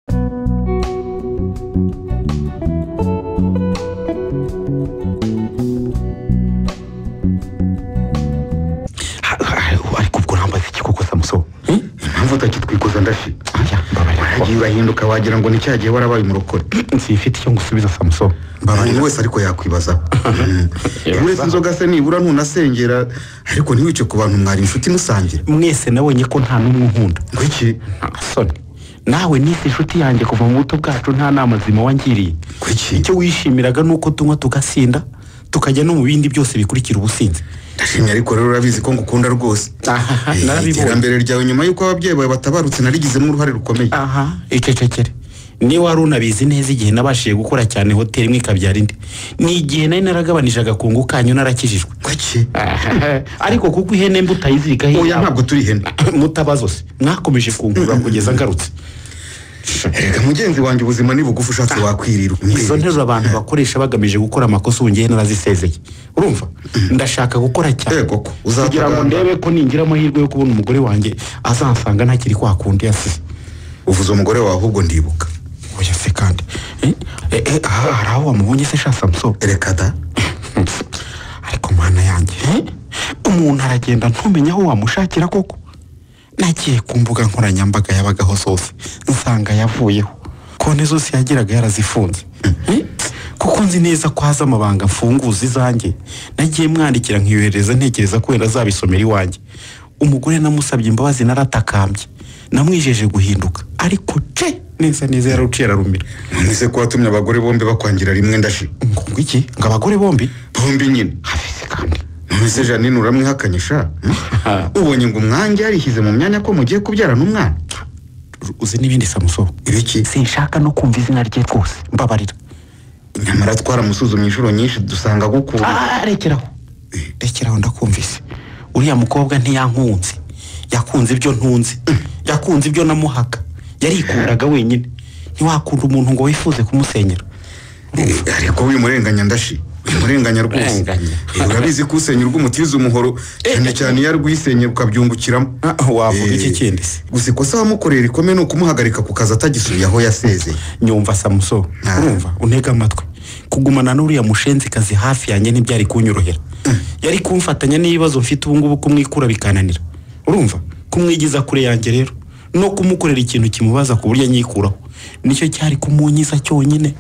ariko ubwo urambaza iki koko Samuso? impamvu utakitwikoza ndashi wagiye urahinduka wagira ngo ni cya gihe warabaye umurokore. sifite icyo ngusubiza Samuso. buri wese ariko yakwibaza. uretse inzoga se nibura ntunasengera ariko ntiwice ku bantu mwari inshuti musangira. mwese nabonye ko nta n'umwe unkunda. ngo iki? soni nawe nise inshuti yanjye kuva mu buto bwacu nta nama nzima wangiriye. ngo iki? icyo wishimiraga ni uko tunywa tugasinda tukajya no mu bindi byose bikurikira ubusinzi. ndashimye ariko rero urabizi ko ngukunda rwose. iterambere ryawe nyuma y'uko ababyeyi bawe batabarutse narigizemo uruhare rukomeye. icecekere niba wari unabizi neza igihe nabashije gukora cyane hoteli imwe ikabyara indi ni igihe nari naragabanije agakungu kanyu narakijijwe. kuki? ariko kuko ihene mbi utayizirikaho. oya ntabwo turi ihene. mutabazo se mwakomeje kungura kugeza ngarutse. reka mugenzi wanjye ubuzima ni bugufi ushatse wakwirira. izo nteruro abantu bakoresha bagamije gukora amakosa ubu ngiye narazisezeye. urumva ndashaka gukora cyane kugira ngo ndebe ko ningira amahirwe yo kubona umugore wanjye azansanga ntakiri kwa kundi yasize. uvuze umugore wawe ahubwo ndibuka. oya se kandi hari aho wamubonye se sha Samuso? reka da. ariko mana yanjye umuntu aragenda ntumenya aho wamushakira koko. nagiye ku mbuga nkoranyambaga yabagaho zose nsanga yavuyeho. konti zose yagiraga yarazifunze. kuko nzi neza ko haza amabanga mfunguza izanjye nagiye mwandikira nkiyohereza ntekereza ko wenda azabisomera iwanjye. umugore namusabye imbabazi naratakambye namwijeje guhinduka ariko neza neza yaruciye ararumira. none ko watumye abagore bombi bakwangira rimwe ndashi? ngo iki? ngo abagore bombi nyine hafise kandi none se Janine uramwihakanye sha? ubonye ngo umwanjye yarishyize mu myanya ko mugiye kubyarana umwana? uzi n'ibindi Samusoro ibiki sinshaka no kumva izina rye rwose mbabarira nyamara twaramusuzumye inshuro nyinshi dusanga gukura rekeraho ndakumvise uriya mukobwa ntiyankunze yakunze ibyo ntunze yakunze ibyo namuhaga yarikundaga wenyine ntiwakunda umuntu ngo wifuze kumusenyera ariko wimurenganya ndashi wimurenganya rwose urabizi ko usenya urw'umutiza umuhoro cyane cyane iyo arwisenyera ukabyungukiramo wavuga iki kindi se gusa ikosa wamukorera rikomeye ni ukumuhagarika ku kazi atagisubiye aho yasezeye nyumva Samusoro urumva untega amatwi kugumana n'uriya mushenzikazi hafi yanjye ntibyari kunyorohera yari kumfatanya n'ibibazo mfite ubu ngubu kumwikura bikananira urumva kumwigiza kure yanjye rero no kumukorera ikintu kimubaza ku buryo nyikuraho nicyo cyari kumunyiza cyonyine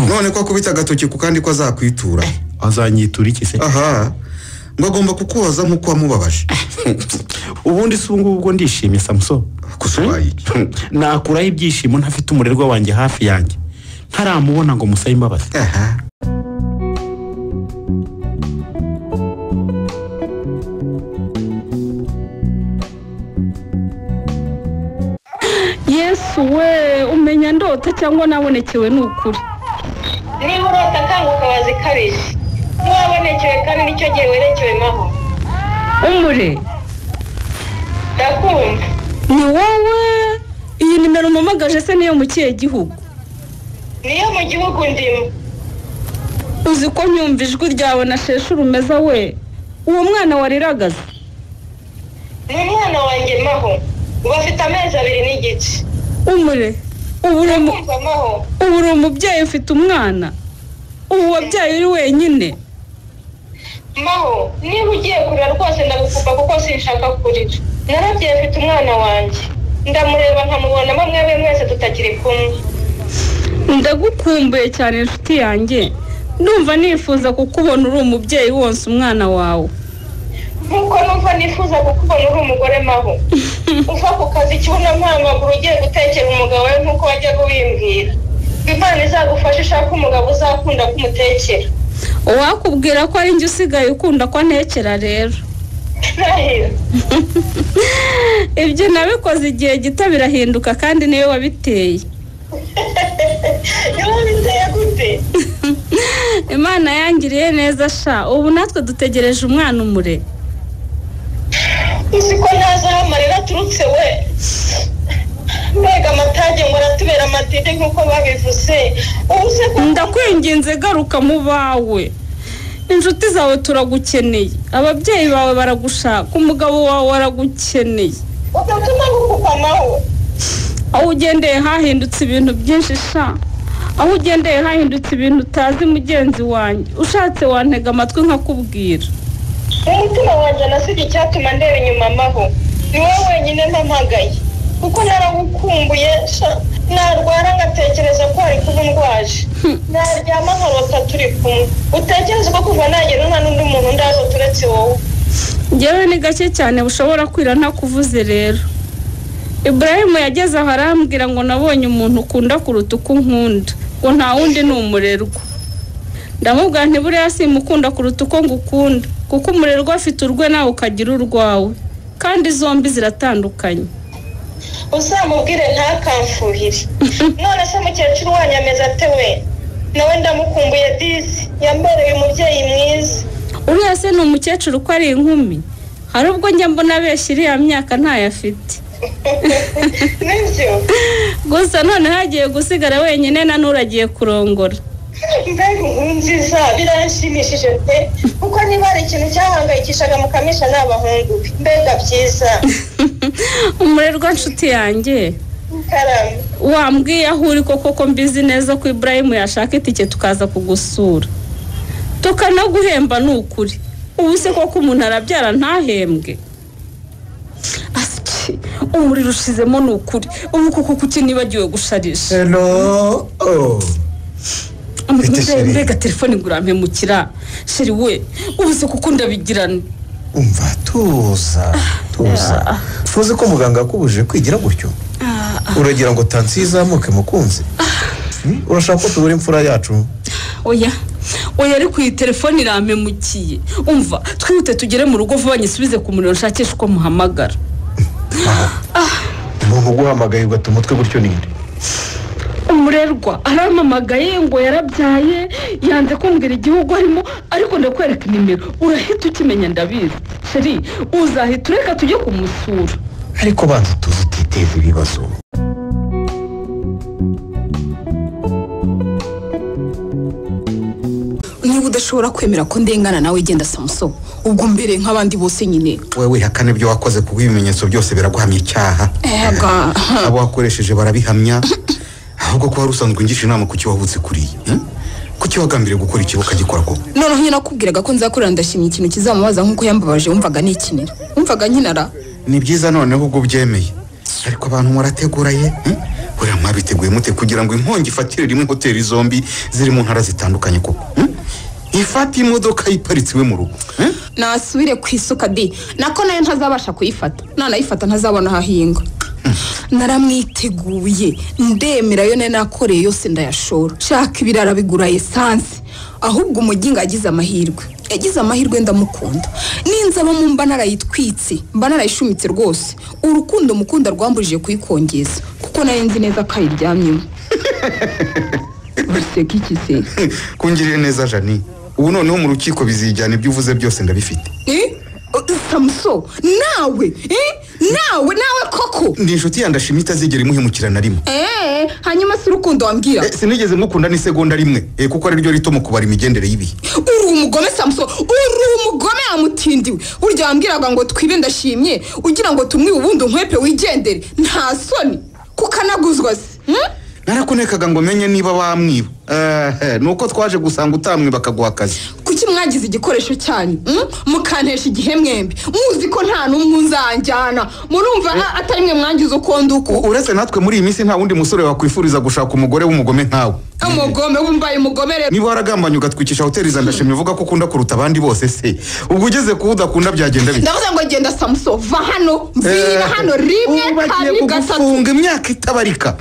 none ko akubita agatoki ku kandi ko azakwitura azanyitura iki se aha ngo agomba kukubaza nk'uko wamubabaje ubundi si ubu ngubu ndishimye Samusoro gusubaye iki nakuraho ibyishimo ntafite umurerwa wanjye hafi yanjye ntaramubona ngo musabe imbabazi Yesu we umenya ndota cyangwa nabonekewe n'ukuri niba urota kanguka wazikabije ntiwabonekewe kandi nicyo gihe werekewemaho umure ndakumva ni wowe iyi nimero umamagaje se niyo mu kihe gihugu niyo mu gihugu ndimo uzi ko nyumva ijwi ryawe na sheshe urumeza we uwo mwana wariragaza ni umwana wanjye maho ubu afite amezi 2 n'igice umure ubu uri umubyeyi ufite umwana ubu wabyaye uri wenyine maho niba ugiye kurira rwose ndagukupa kuko sinshaka kurira narabyaye mfite umwana wanjye ndamureba nkamubonamo mwebwe mwese tutakiri kumwe ndagukumbuye cyane inshuti yanjye ndumva nifuza kukubona uri umubyeyi wonsa umwana wawe nkuko numva nifuza kukubona uri umugore maho uva ku kazi kibuno mpamaguru ugiye gutekera umugabo we nkuko wajyaga wimbwira Imana izagufasha ishaka umugabo uzakunda kumutekera wakubwira ko ari njye usigaye ukunda ko ntekera rero ibyo nabikoze igihe gito birahinduka kandi niwe wabiteye yabiteye gute Imana yangiriye neza sha ubu natwe dutegereje umwana umure uzi ko ntazi aho amarira aturutse we mbega amatage ngo aratubera amatete nk'uko babivuze ndakwinginze garuka mu bawe inshuti zawe turagukeneye ababyeyi bawe baragushaka umugabo wawe aragukeneye ugatuma gukupa nawe aho ugendeye hahindutse ibintu byinshi sha aho ugendeye hahindutse ibintu utazi mugenzi wanjye ushatse wantega amatwi nkakubwira umutima wanjye nasize icyatuma ndeba inyuma maho ni wowe wenyine mpamagaye kuko naragukumbuye narwara ngatekereza ko hari kuba ndwaje naryama nkarota turi kumwe utekereza ko kuva nagera nta n'undi muntu ndarota uretse wowe njyewe ni gake cyane bushobora kwira ntakuvuze rero Ibrahim yageze aho arambwira ngo nabonye umuntu ukunda kuruta uko unkunda ngo nta wundi ni umurerwa ndamubwira nti buriya simukunda kuruta uko ngukunda kuko umurerwa afite urwe nawe ukagira urwawe kandi zombi ziratandukanye uzamubwire ntakamfuhire none se mukecuru wanyu ameze ate we nawe ndamukumbuye disi yambereye umubyeyi mwiza uriya se ni umukecuru uko ari inkumi hari ubwo njya mbona abeshya iriya myaka ntayo afite nibyo gusa none hagiye gusigara wenyine na n'uragiye kurongora mbega inkuru nziza biranshimishije pe kuko niba hari ikintu cyahangayikishaga mukamisha ni abahungu be mbega byiza umurerwa nshuti yanjye wambwiye aho uri koko mbizi neza ko Ibrahim yashaka itike tukaza kugusura tukanaguhemba ni ukuri ubu se koko umuntu arabyara ntahembwe umuriro ushizemo ni ukuri ubu kuko kuki nibagiwe gusharisha hello mbega telefone ngurampemukira sheri we ubu se kuko ndabigirana umva tuza tuzi ko muganga akubuje kwigira gutyo uragira ngo tansi izamuke mukunzi urashaka ko tubura imfura yacu oya ariko iyi telefone irampemukiye umva twihute tugere mu rugo vuba nyisubize ku muriro nshakisha uko muhamagara umuntu uguhamagaye ugatuma umutwe gutyo ninde? umurerwa arampamagaye ngo yarabyaye yanze kumbwira igihugu arimo ariko ndakwereka nimero urahita ukimenya ndabizi sheri uzahita ureka tujye kumusura ariko banza tuzi utiteza ibibazo. niba udashobora kwemera ko ndengana nawe genda Samson ubwo mbere nk'abandi bose nyine wewe hakane ibyo wakoze kuko ibimenyetso byose biraguhamya icyaha. Abo wakoresheje barabihamya ahubwo ko wari usanzwe ngisha inama ku kiwahutse kuriye kuki wagambiriye gukora ikibo kagikora ko noneho nyine nakubwiraga ko nzakorera ndashimye ikintu kizamubaza nk'uko yambabaje wumvaga nikinira wumvaga nkinara ni byiza noneho ubwo byemeye ariko abantu murateguraye uriya mwabiteguye mute kugira ngo inkongi ifatire rimwe hoteli zombi ziri mu ntara zitandukanye koko ifata imodoka iparitse mu rugo nasubire ku isuka di nako nayo ntazabasha kuyifata nanayifata ntazabona hahinga naramwiteguye ndemera yo nakoreye yose ndayashora shaka ibirara bigura essence ahubwo umuginga yagize amahirwe ndamukunda ninzaba mu mba narayitwitse mba narayishumitse rwose urukundo mukunda rwambujije kuyikongeza kuko nayo nzi neza ko ayiryamyemo uruseka iki se kungirire neza Jani ubu noneho mu rukiko bizijyana ibyo uvuze byose ndabifite Samson nawe koko ndi inshuti yandashimye itazigera imuhemukira na rimwe hanyuma si urukundo wambwira sinigeze mukunda n'isegonda rimwe kuko ari ryo rito mu kubara imigendere y'ibihe uri umugome Samson uri umugome yamutindiwe urya wambwiraga ngo twibe ndashimye ugira ngo tumwibe ubundi nkwepe wigendere nta soni kukanaguzwa se narakunekaga ngo menye niba wamwiba nuko twaje gusanga utamwiba akaguha akazi kuki mwagize igikoresho cyanyu mukantesha igihe mwembi muzi ko nta n'umwe uzanjyana murumva atari mwe mwangiza uko nduko uretse natwe muri iyi minsi nta wundi musore wakwifuriza gushaka umugore w'umugome nkawe umugome wumbaye umugome rero niba waragambanye ugatwikisha hoteli zandashimye uvuga ko ukunda kuruta abandi bose se ubwo ugeze ku udakunda byagenda bite ndavuze ngo genda Samson va hano mvira hano rimwe kabiri gatatu ufunga imyaka itabarika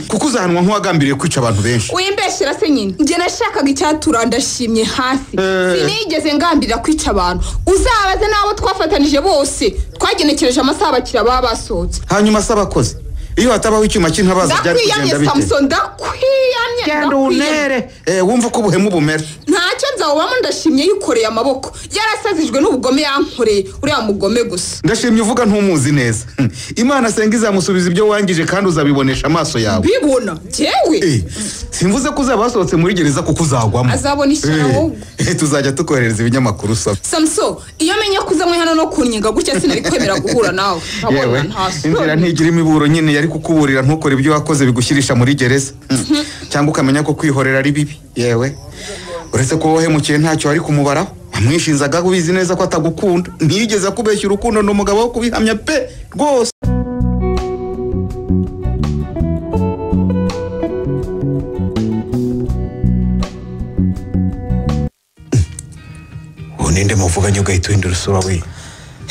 kuko uzahanwa nk'uwagambiriye kwica abantu benshi wimbeshera se nyine njye nashakaga icyatura ndashimye hasi sinigeze ngambirira kwica abantu uzabaze n'abo twafatanije bose twagenekereje amasaha abakiriya baba basohotse hanyuma se abakozi iyo hatabaho icyuma cy'intabaza byari kugenda bite Samson ndakwiyamye genda unere wumva ko ubuhemu bumera ntacyo nzawubamo ndashimye yikoreye amaboko yarasazijwe n'ubugome yankoreye uriya mugome gusa ndashimye uvuga ntumuzi neza Imana asenga izamusubiza ibyo wangije kandi uzabibonesha amaso yawe bibona jewe simvuze ko uzaba wasohotse muri gereza kuko uzagwamo azabona ishyano wowe tuzajya tukoherereza ibinyamakuru usaba Samson iyo menye ko uzamwe hano no kunyiga gutya sinari kwemera guhura nawe yewe inzira ntigira imiburo nyine yari kukuburira ntukore ibyo wakoze bigushyirisha muri gereza cyangwa ukamenya ko kwihorera ari bibi yewe uretse ko wahemukiye ntacyo wari kumubaraho amwishinzaga ubizi neza ko atagukunda ntiyigeze akubeshya urukundo n'umugabo wo kubihamya pe rwose ninde muvuganye ugahita uhindura usura we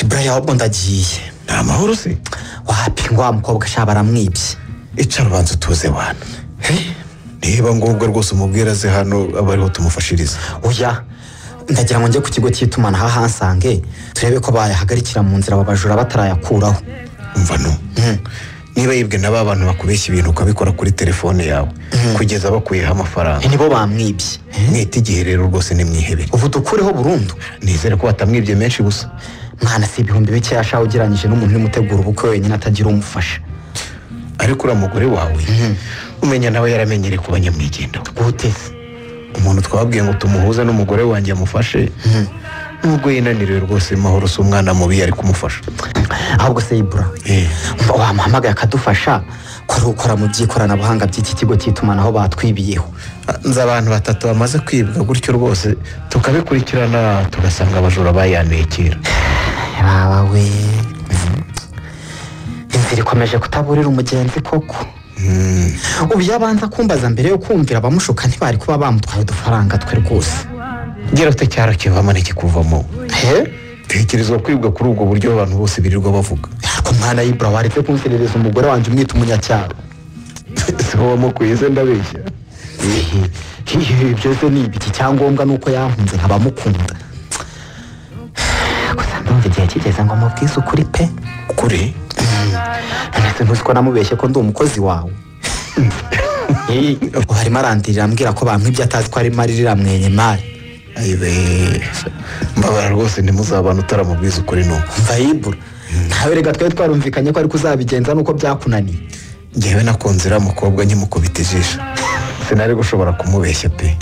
Ibrahim ahubwo ndagiye nta mahoro se wapi ngo wa mukobwa shaba aramwibye icara ubanza utuze wana niba ngombwa rwose umubwira aze hano aba ariho tumufashiriza oya ndagira ngo njye ku kigo cy'itumanaho ahansange turebe ko bayahagarikira mu nzira babajura batarayakuraho umva no niba yibwe na ba bantu bakubeshya ibintu ukabikora kuri telefone yawe kugeza bakuyeho amafaranga nibo bamwibye mwite igihe rero rwose nimwihebere ubu dukureho burundu nizere ko batamwibye menshi gusa mwana si ibihumbi bike yashaho ugereranyije n'umuntu urimo ubukwe wenyine atagira umufasha ariko uriya mugore wawe umenya nawe yaramenyereye kuba nyamwigendaho gute se umuntu twababwiye ngo tumuhuze n'umugore wanjye amufashe nubwo yinaniriwe rwose mahoro si umwana mubi ari kumufasha ahubwo se Ibura wamuhamagaye akadufasha ko ari ukora mu by'ikoranabuhanga by'iki kigo cy'itumanaho batwibiyeho nzi abantu 3 bamaze kwibwa gutyo rwose tukabikurikirana tugasanga abajura bayanuye kera baba we inzira ikomeje kutaburira umugenzi koko ubu yabanza kumbaza mbere yo kumvira abamushuka ntibari kuba bamutwaye udufaranga twe rwose ngira ufite cyaro kivamo n'ikikuvamo tekereza kwibwa kuri ubwo buryo abantu bose birirwa bavuga ariko mwana y'Ibura waretse kunserereza umugore wanjye umwita umunyacyaro si wowe wamukwiye se ndabeshya ibyo se ni ibiki cyangombwa nuko yahunze nkabamukunda gusa ndumva igihe kigeze ngo mubwize ukuri pe ukuri ndetse ntuzi ko namubeshye ko ndi umukozi wawe harimo arandirira ambwira ko bamwibye atazi ko arimo aririra mwenye mari ayiwe mbabara rwose ntimuzabana utaramubwiza ukuri nuko mva yibura nawe rega twari twarumvikanye ko ariko uzabigenza nuko byakunaniye ngewe nakunze uriya mukobwa nkimukubita ijisho sinari gushobora kumubeshya pe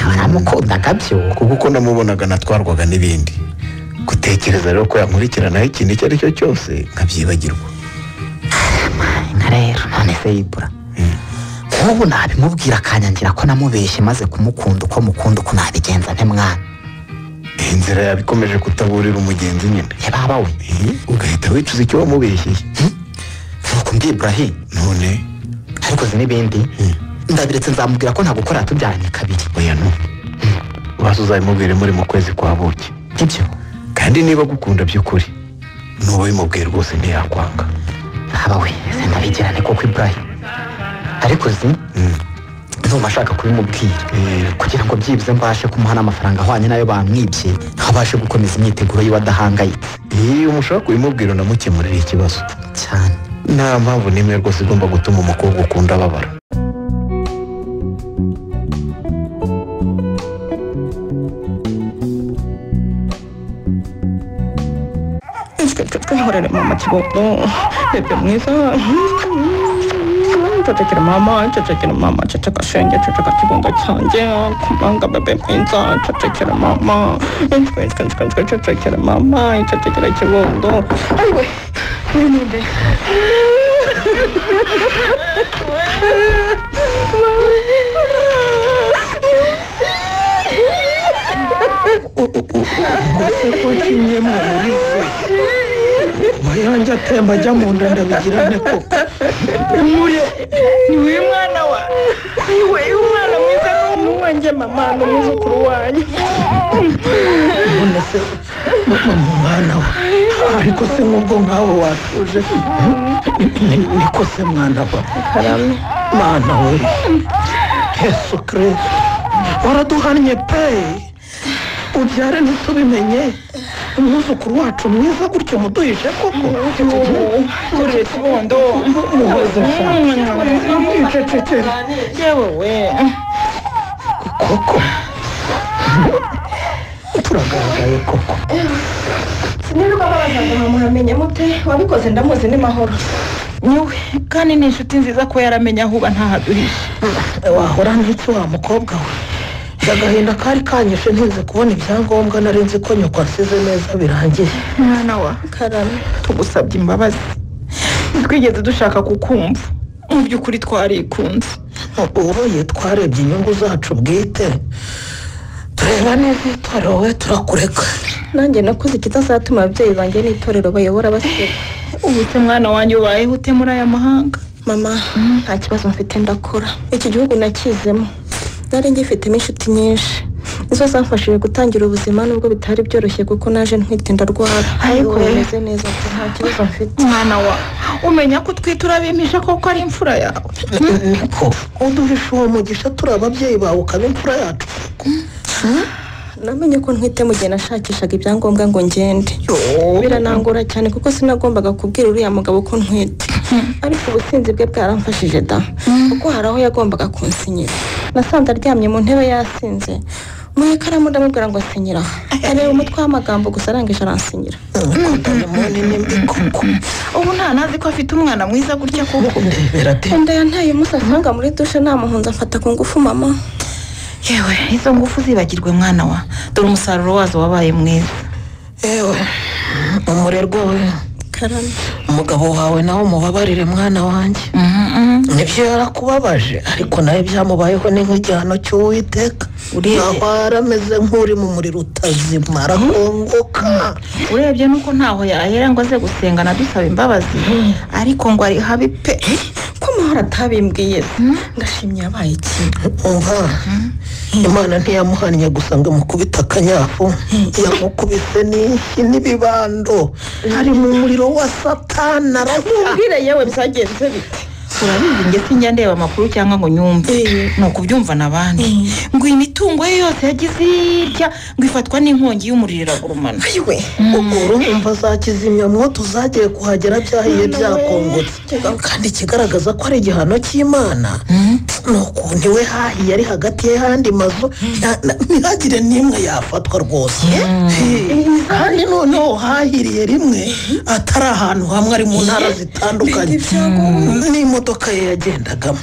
waramukundaga byo kuko namubonaga natwarwaga n'ibindi gutekereza rero ko yankurikiranaho ikintu icyo ari cyo cyose nkabyibagirwa nka rero none se yibura nk'ubu nabimubwira akanyangira ko namubeshye maze kumukunda uko mukunda uko nabigenza nte mwana inzira yabikomeje kutaburira umugenzi nyine baba we ugahita wicuza icyo wamubeshyeye nuko mbwi Ibrahim none ariko zi n'ibindi ndabiretse nzamubwira ko ntagukorera tubyaranye kabiri oya no wazo uzabimubwire muri mu kwezi kwa buki ibyo kandi niba gukunda by'ukuri nuba bimubwiye rwose ntiyakwanga haba we sinabigirane koko Ibrahim ariko zi ndumva ashaka kubimubwira kugira ngo byibuze mbashe kumuha n'amafaranga ahwanye nayo bamwibye abashe gukomeza imyiteguro yiwe adahangayitse iyo umushaka kubimubwira unamukemurira ikibazo cyane nta mpamvu n'imwe rwose igomba gutuma umukobwa ukunda ababara twihorere mama kibondo bebe mwiza cecekera mama ceceka shenge ceceka kibondo cyanjye kumanga bebe mwiza cecekera mama cecekera mama cecekera kibondo ayiwe ninde wakinye muri mayanjye atemba ajya mu nda ndabigira nte koko ni we mwana wa ni we umwana mwiza n'uwanjye mama n'umwuzukuru wanjye none se mwana wa ariko se nk'ubwo nkawe watuje niko se mwana wa karame mwana we yesu kristo waraduhannye pe ubyare ntitubimenye umwuzukuru wacu mwiza gutyo muduhishe koko kuri kibondo muhoze icecekere yewe we koko turagaragaye koko siniruka babazaga mwamuhamenye mute wabikoze ndamuzi ni mahoro niwe kandi ni inshuti nziza ko yaramenya aho uba ntahaduhishe wahora n'iki wa mukobwa we agahinda kari kanyishe ntize kubona ibyangombwa nari nzi ko nyoko asize neza birangiye mwana wa karame tugusabye imbabazi twigeze dushaka kukumva mu by'ukuri twarikunze ubuye twarebye inyungu zacu bwite tureba neza itorero we turakureka nanjye nakoze ikitazatuma ababyeyi banjye n'itorero bayobora baseka ubu se mwana wanjye ubayeho ute muri aya mahanga mama nta kibazo mfite ndakora iki gihugu nakizemo nari ngifitemo inshuti nyinshi nizo zamfashije gutangira ubuzima nubwo bitari byoroshye kuko naje ntwite ndarwara ariko bimeze neza nta kibazo mfite mwana wa umenya ko utwite urabimpisha koko ari imfura yawe niko uduhisha uwo mugisha turi ababyeyi bawe ukaba imfura yacu namenye ko ntwite mu gihe nashakishaga ibyangombwa ngo ngende biranangora cyane kuko sinagombaga kubwira uriya mugabo ko ntwite ariko ubusinzi bwe bwaramfashije da kuko hari aho yagombaga kunsinyira nasanze aryamye mu ntebe yasinze muhe ikaramu ndamubwira ngo asinyira areba umutwe w'amagambo gusa arangije aransinyira ubu nta nazi ko afite umwana mwiza gutya kuko inda yantaye umusasanga muri dushe namuhunze afata ku ngufu mama yewe izo ngufu zibagirwe mwana wa dore umusaruro wazo wabaye mwiza yewe umurerwa we karame umugabo wawe nawe umubabarire mwana wanjye nibyo yarakubabaje ariko nawe byamubayeho ni nk'igihano cy'uwiteka naho arameze nk'uri mu muriro utazima arakongoka urebye nuko ntaho yahera ngo aze gusenga nadusaba imbabazi ariko ngo ari habi pe ko amahoro atabimbwiye ndashimye yabaye ikintu umva imana ntiyamuhannye gusa ngo amukubite akanyafu yamukubise n'inshyi n'ibibando ari mu muriro wa satana arabwira yewe byagenze bite urabizi njye sinjya ndeba amakuru cyangwa ngo nyumve ni ukubyumva n'abandi ngo iyi mitungo ye yose yagize irya ngo ifatwa n'inkongi y'umuriro iragurumana ayiwe urumva za kizimyamwoto zagiye kuhagera byahiye byakongotse kandi ikigaragaza ko ari igihano cy'Imana ni ukuntu iwe hahiye ari hagati y'ahandi mazu ntihagire n'imwe yafatwa rwose kandi noneho hahiriye rimwe atari ahantu hamwe ari mu ntara zitandukanye n'imodoka ye yagendagamo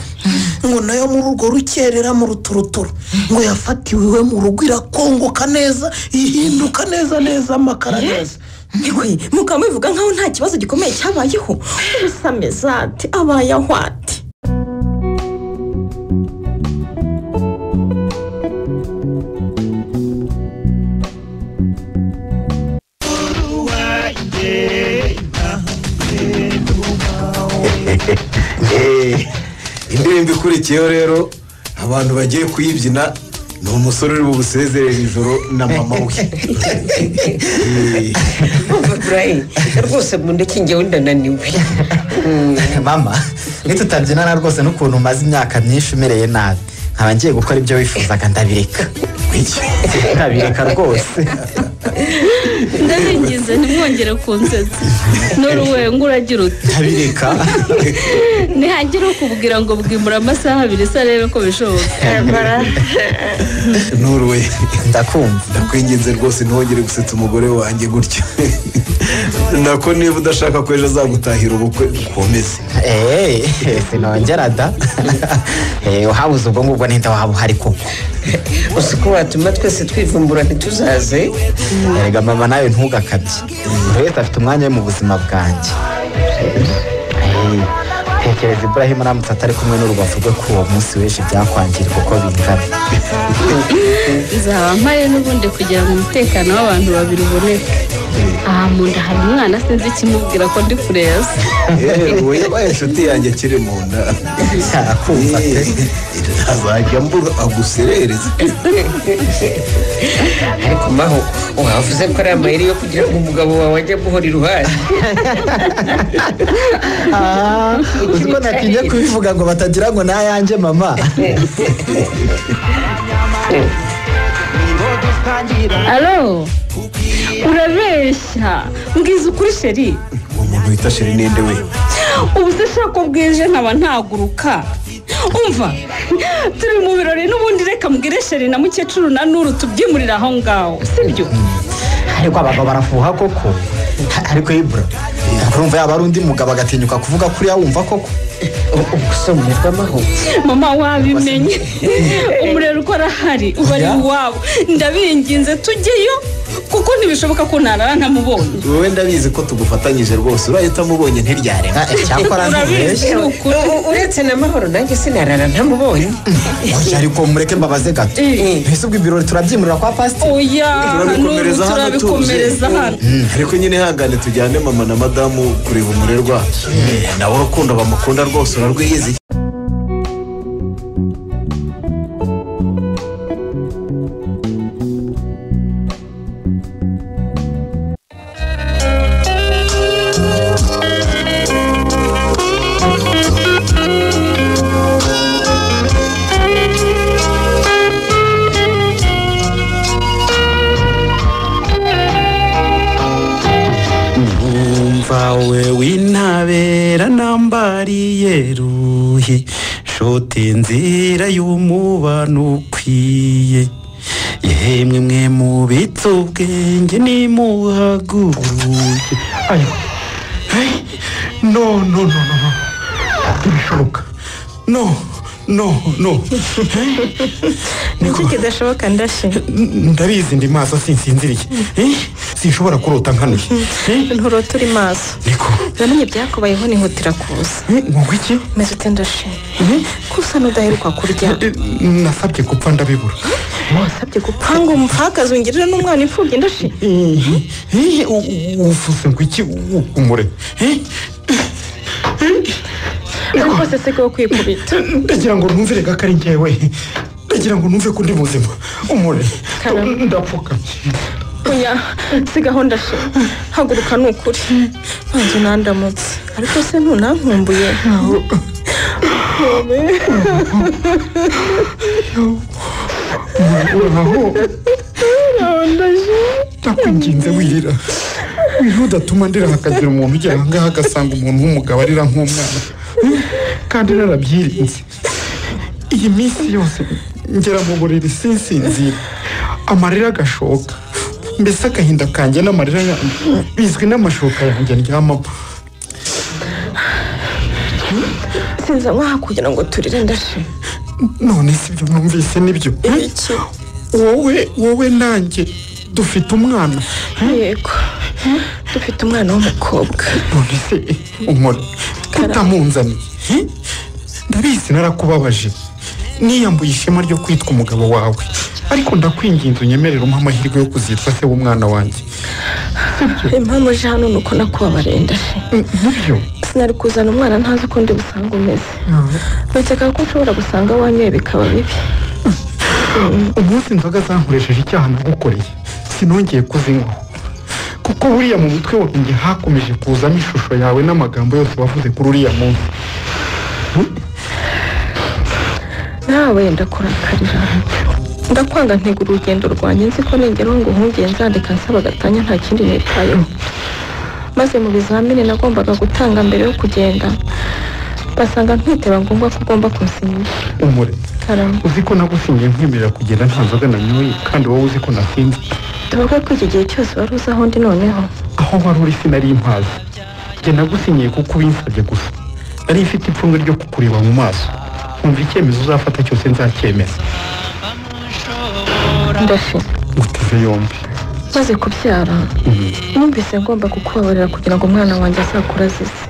ngo nayo muri urwo rukerera mu ruturuturu ngo yafatiwe iwe mu rugo irakongoka neza ihinduka neza amakara neza mukaba mubivuga nkaho nta kibazo gikomeye cyabayeho ubusamezati abaye ahwati. indirimbo ikurikiyeho rero abantu bagiye kuyibyina ni umusore uri bubusezerere ijoro na mama we. rwose mundeke njyewe ndananiwe. mama nitutabyinana rwose n'ukuntu umaze imyaka myinshi umereye nabi nkaba ngiye gukora ibyo wifuzaga ndabireka rwose. ndabingize ntimwongere kunsetsa n'uruwenga uragira uti ndabireka ntihagire ukubwira ngo bwimura amasaha abiri se arebe ko bishoboka. Nuruwe ndakumva ndakwinginze rwose ntwongere gusetsa umugore wanjye gutya nako niba udashaka ko ejo azagutahira ubukwe ukomeze. sinongera da uhabuze ubwo ngubwo ninde waba uhari koko uzi ko watuma twese twivumbura ntituzaze. erega mama nawe ntugakabye buri wese afite umwanya we mu buzima bwanjye. tekereza Ibrahim aramutse atari kumwe n'urubavu rwe kuri uwo munsi w'ejo byakwangirika uko bingana. nzaba mpare n'ubundi kugira ngo umutekano w'abantu babiri uboneke. aha mu nda hari umwana sinzi ikimubwira ko ndi kureba. wowe yabaye inshuti yanjye akiri mu nda. arakumva pe ntazajya mbura aguserereza. ariko maho wavuze ko ari amayeri yo kugira ngo umugabo wawe ajye guhora iruhande. uzi ko natinye kubivuga ngo batagira ngo nayanjye mama. alo urabeshya mbwiza ukuri sheri. umuntu wita sheri ninde we? ubu se shaka bwije nkaba ntaguruka. umva turi mu birori n'ubundi reka mbwire sheri na mukecuru na Nuru tubyimurira aho ngaho sibyo? ariko abagabo barafuha koko. ariko Ibra urumva yaba ari undi mugabo agatinyuka kuvuga kuriya wumva koko. ugusomerwa amaho mama wabimenye umurero uko arahari uba ari iwabo. ndabinginze tujyeyo kuko ntibishoboka ko narara ntamubonye. wowe ndabizi ko tugufatanyije rwose urahita mubonye ntiryarema. cyakora ntubeshye uretse n'amahoro nanjye sinarara ntamubonye. ariko mureke mbabaze gato mbese ubwo ibirori turabyimurira kwa pasiteri? oya turabikomereza hano. ariko nyine hangane tujyane mama na madamu kureba umurerwa nawe urukundo bamukunda rwose urarwiyiziye. wawe w'intabera nambariye ruhi shote nzira y'umubano ukwiye yemwe mwe mubitse ubwenge nimuhaguruye. ayo no ntibishoboka no niki kidashoboka ndashe. ndabizi ndi maso sinsinziriye sinshobora kurota nkanuye. nturota uri maso niko namenye byakubayeho nihutira kuza. ngo iki meze ute ndashe kusa n'udaheruka kurya. nasabye gupfa ndabibura. wasabye gupfa ngo umupfakazi ungirire n'umwana imfubyi ndashe. uvuze ngo iki umure ariko se se ko kwikubita. ndagira ngo numvire ko ari njyewe ndagira ngo numve ko ndi muzima umure ndapfukamye. oya sigaho ndashe haguruka ni ukuri banze unandamutse ariko se ntunankumbuye. uraho ndakwinginze wirira udatuma ndira hakagira umuntu ugera ahangaha agasanga umuntu w'umugabo arira nk'umwana kandi narabyirinze iyi minsi yose ngera mu buriri sinsinzira amarira agashoka mbese agahinda kanjye n'amarira bizwi n'amashoka yanjye ndyamamo sinza nkaha kugira ngo turire ndashima none si ibyo numvise nibyo iki wowe nanjye dufite umwana yego dufite umwana w'umukobwa none se unkore utamunzaniye ndabizi narakubabaje niyambuye ishema ryo kwitwa umugabo wawe ariko ndakwinginze unyemerera umpa amahirwe yo kuzitwa se w'umwana wanjye impamvu uje hano ni uko nakubabariye ndashima nibyo sinari kuzana umwana ntazi uko ndi busanga umeze bakeka ko ushobora gusanga wanyoye bikaba bibi umunsi inzoga zankoresheje icyaha nagukoreye sinongeye kuzinywaho kuko buriya mu mutwe wanjye hakomeje kuzamo ishusho yawe n'amagambo yose wavuze kuri uriya munsi nawe ndakurakarira ndakwanga ntega urugendo rwanjye nzi ko ningeraho ngo uhungiye nzandika nsaba agatanya nta kindi nitayeho maze mu bizamini nagombaga gutanga mbere yo kugenda basanga ntiteba ngombwa ko ugomba kunsinyisha umure uzi ko nagusinyiye nkwemerera kugenda nta nzoga nanyoye kandi wowe uzi ko nasinze tuvuga ko iki gihe cyose wari uzi aho ndi noneho aho wari uri sinari impazi njye nagusinyiye kuko ubinsabye gusa nari mfite ipfunwe ryo kukureba mu maso nkumva icyemezo uzafata cyose nzacyemeza ndashima nguteze yombi maze kubyara numvise ngomba kukubabarira kugira ngo umwana wanjye azakure azize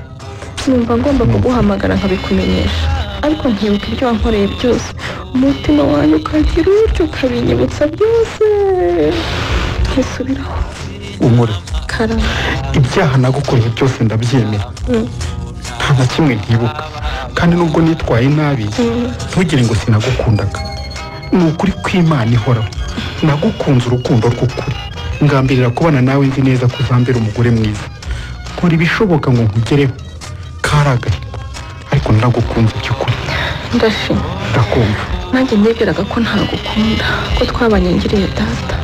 numva ngomba kuguhamagara nkabikumenyesha ariko nkibuka ibyo wankoreye byose umutima wanjye ukagira utyo ukabinyibutsa byose nkisubiraho umure karama ibyaha nagukoreye byose ndabyemera nta na kimwe ntibuka kandi nubwo nitwaye nabi ntugire ngo sinagukundaga ni ukuri kw'Imana ihoraho nagukunze urukundo rw'ukuri ngambirira kubana nawe nzi neza ko uzambera umugore mwiza nkora ibishoboka ngo nkugereho karagaye ariko ndagukunze by'ukuri ndashima ndakumva nanjye nibwiraga ko ntagukunda ko twabanye ngiriye data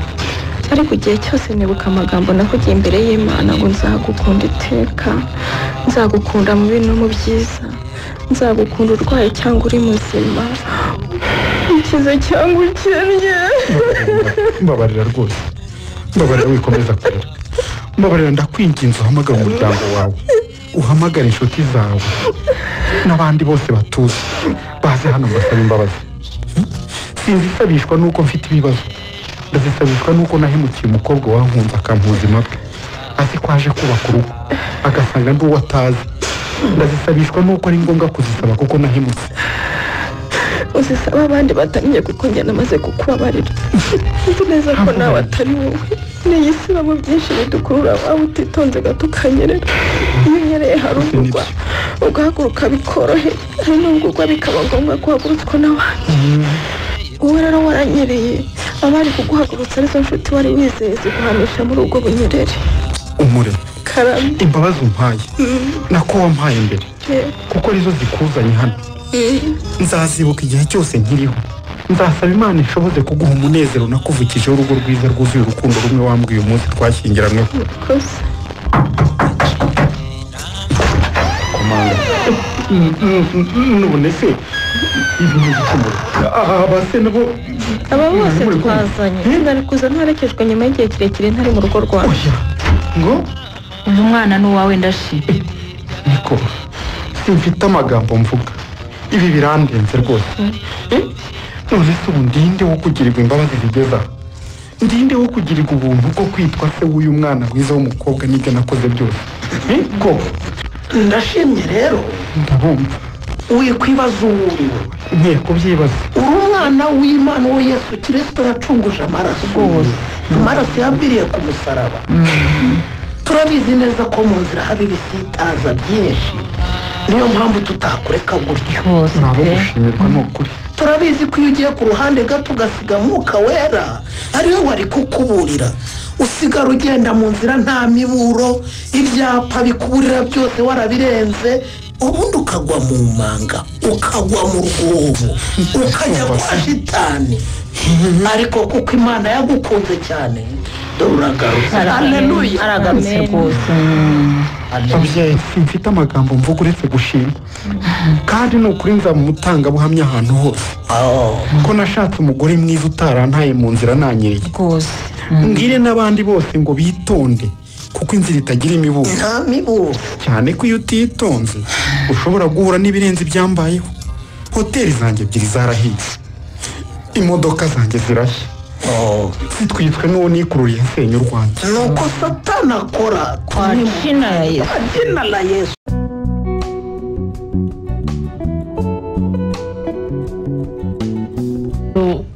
ariko igihe cyose nibuka amagambo nakugiye imbere y'Imana ngo nzagukunda iteka nzagukunda mu bibi no mu byiza nzagukunda urwaye cyangwa uri muzima ukize cyangwa ukennye mbabarira rwose mbabarira wikomeza kurira mbabarira ndakwinginze uhamagara umuryango wawe uhamagara inshuti zawe n'abandi bose batuzi baze hano mbasaba imbabazi sinzisabishwa nuko mfite ibibazo ndazisabishwa nuko nahemukiye umukobwa wankunze akampa ubuzima bwe azi ko aje kubaka urugo agasanga ndi uwo atazi ndazisabishwa nuko ari ngombwa kuzisaba kuko nahemutse uzisaba abandi batamenye kuko njye namaze kukubabarira nzi neza ko nawe atari wowe n'iyi si bamo byinshi bidukurura waba utitonze gato ukanyerera iyo unyereye harugurwa ugahaguruka bikoroheye hari n'ubwo ugwa bikaba ngombwa ko uhagurutswa n'abandi wowe rero waranyereye abari kuguhagurutsa arizo nshuti wari wizeye ziguhamisha muri ubwo bunyerere umure karame imbabazi umpaye nako wampaye mbere kuko arizo zikuzanye hano nzazibuka igihe cyose nkiriho nzasaba Imana ishoboze kuguha umunezero nakuvukijeho urugo rwiza rwuzuye urukundo rumwe wambwiye umunsi twashyingiranyweho komanda none se ibi ni igikemuro abase nabo aba bose twazanye sinari kuza ntarekejwe nyuma y'igihe kirekire ntari mu rugo rwawe ngo uyu mwana ni uwawe ndashima niko simfite amagambo mvuga ibi birandenze rwose none se ubu ndinde wo kugirirwa imbabazi zigeza ndinde wo kugirirwa ubuntu bwo kwitwa se w'uyu mwana mwiza w'umukobwa n'ibyo nakoze byose ko ndashimye rero ndabumva wikwibaza uwo uriwe nkwiye kubyibaza uri umwana w'Imana wo Yesu Kristo yacunguje amaraso rwose amaraso yambiriye ku musaraba turabizi neza ko mu nzira haba ibisitaza byinshi niyo mpamvu tutakureka gutyo ntabwo gushimirwa ni ukuri turabizi ko iyo ugiye ku ruhande gato ugasiga Mwuka Wera ariwe wari kukuburira usigara ugenda mu nzira nta miburo ibyapa bikuburira byose warabirenze ubundi ukagwa mu manga ukagwa mu rwobo ukajya kwa shitani ariko kuko imana yagukunze cyane dore uragarutse haleluya aragarutse rwose ababyeyi simfite amagambo mvuga uretse gushima kandi ni ukuri nza mu mutangabuhamya ahantu hose ko nashatse umugore mwiza utarantaye mu nzira nanyereye rwose mbwire n'abandi bose ngo bitonde kuko inzira itagira imiburo nta miburo cyane ko iyo utitonze ushobora guhura n'ibirenze ibyambayeho hoteli zanjye ebyiri zarahiye imodoka zanjye zirashya zitwitswe n'uwo nikururiye nsenya u Rwanda nuko satani akora kwa jina ya Yesu jina la Yesu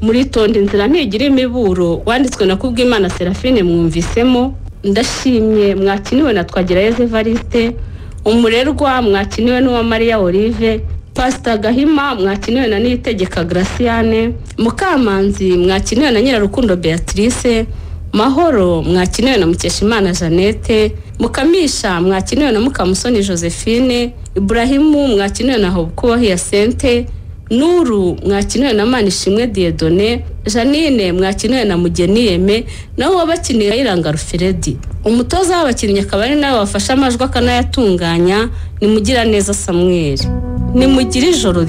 muri tonde inzira ntigira imiburo wanditswe na Kubwimana Serafine mwumvisemo ndashimye mwakiniwe na Twagirayezu Evariste umurerwa mwakiniwe n'uwa Maria Olive Pastor Gahima mwakiniwe na Niyitegeka Graciane Mukamanzi mwakiniwe na Nyirarukundo Beatrice Mahoro mwakiniwe na Mukeshimana Jeannette Mukamisha mwakiniwe na Mukamusoni Josephine Ibrahimu mwakiniwe na Hobkuba Hyacinthe Nuru mwakiniwe na Manishimwe Dieudonné Janine mwakiniwe na Mugeni Yeme naho wabakiniye Iranga Rufredi umutoza w'abakinnyi akaba ari nawe wafasha amajwi akanayatunganya ni Mugiraneza Samuel ni mugira ijoro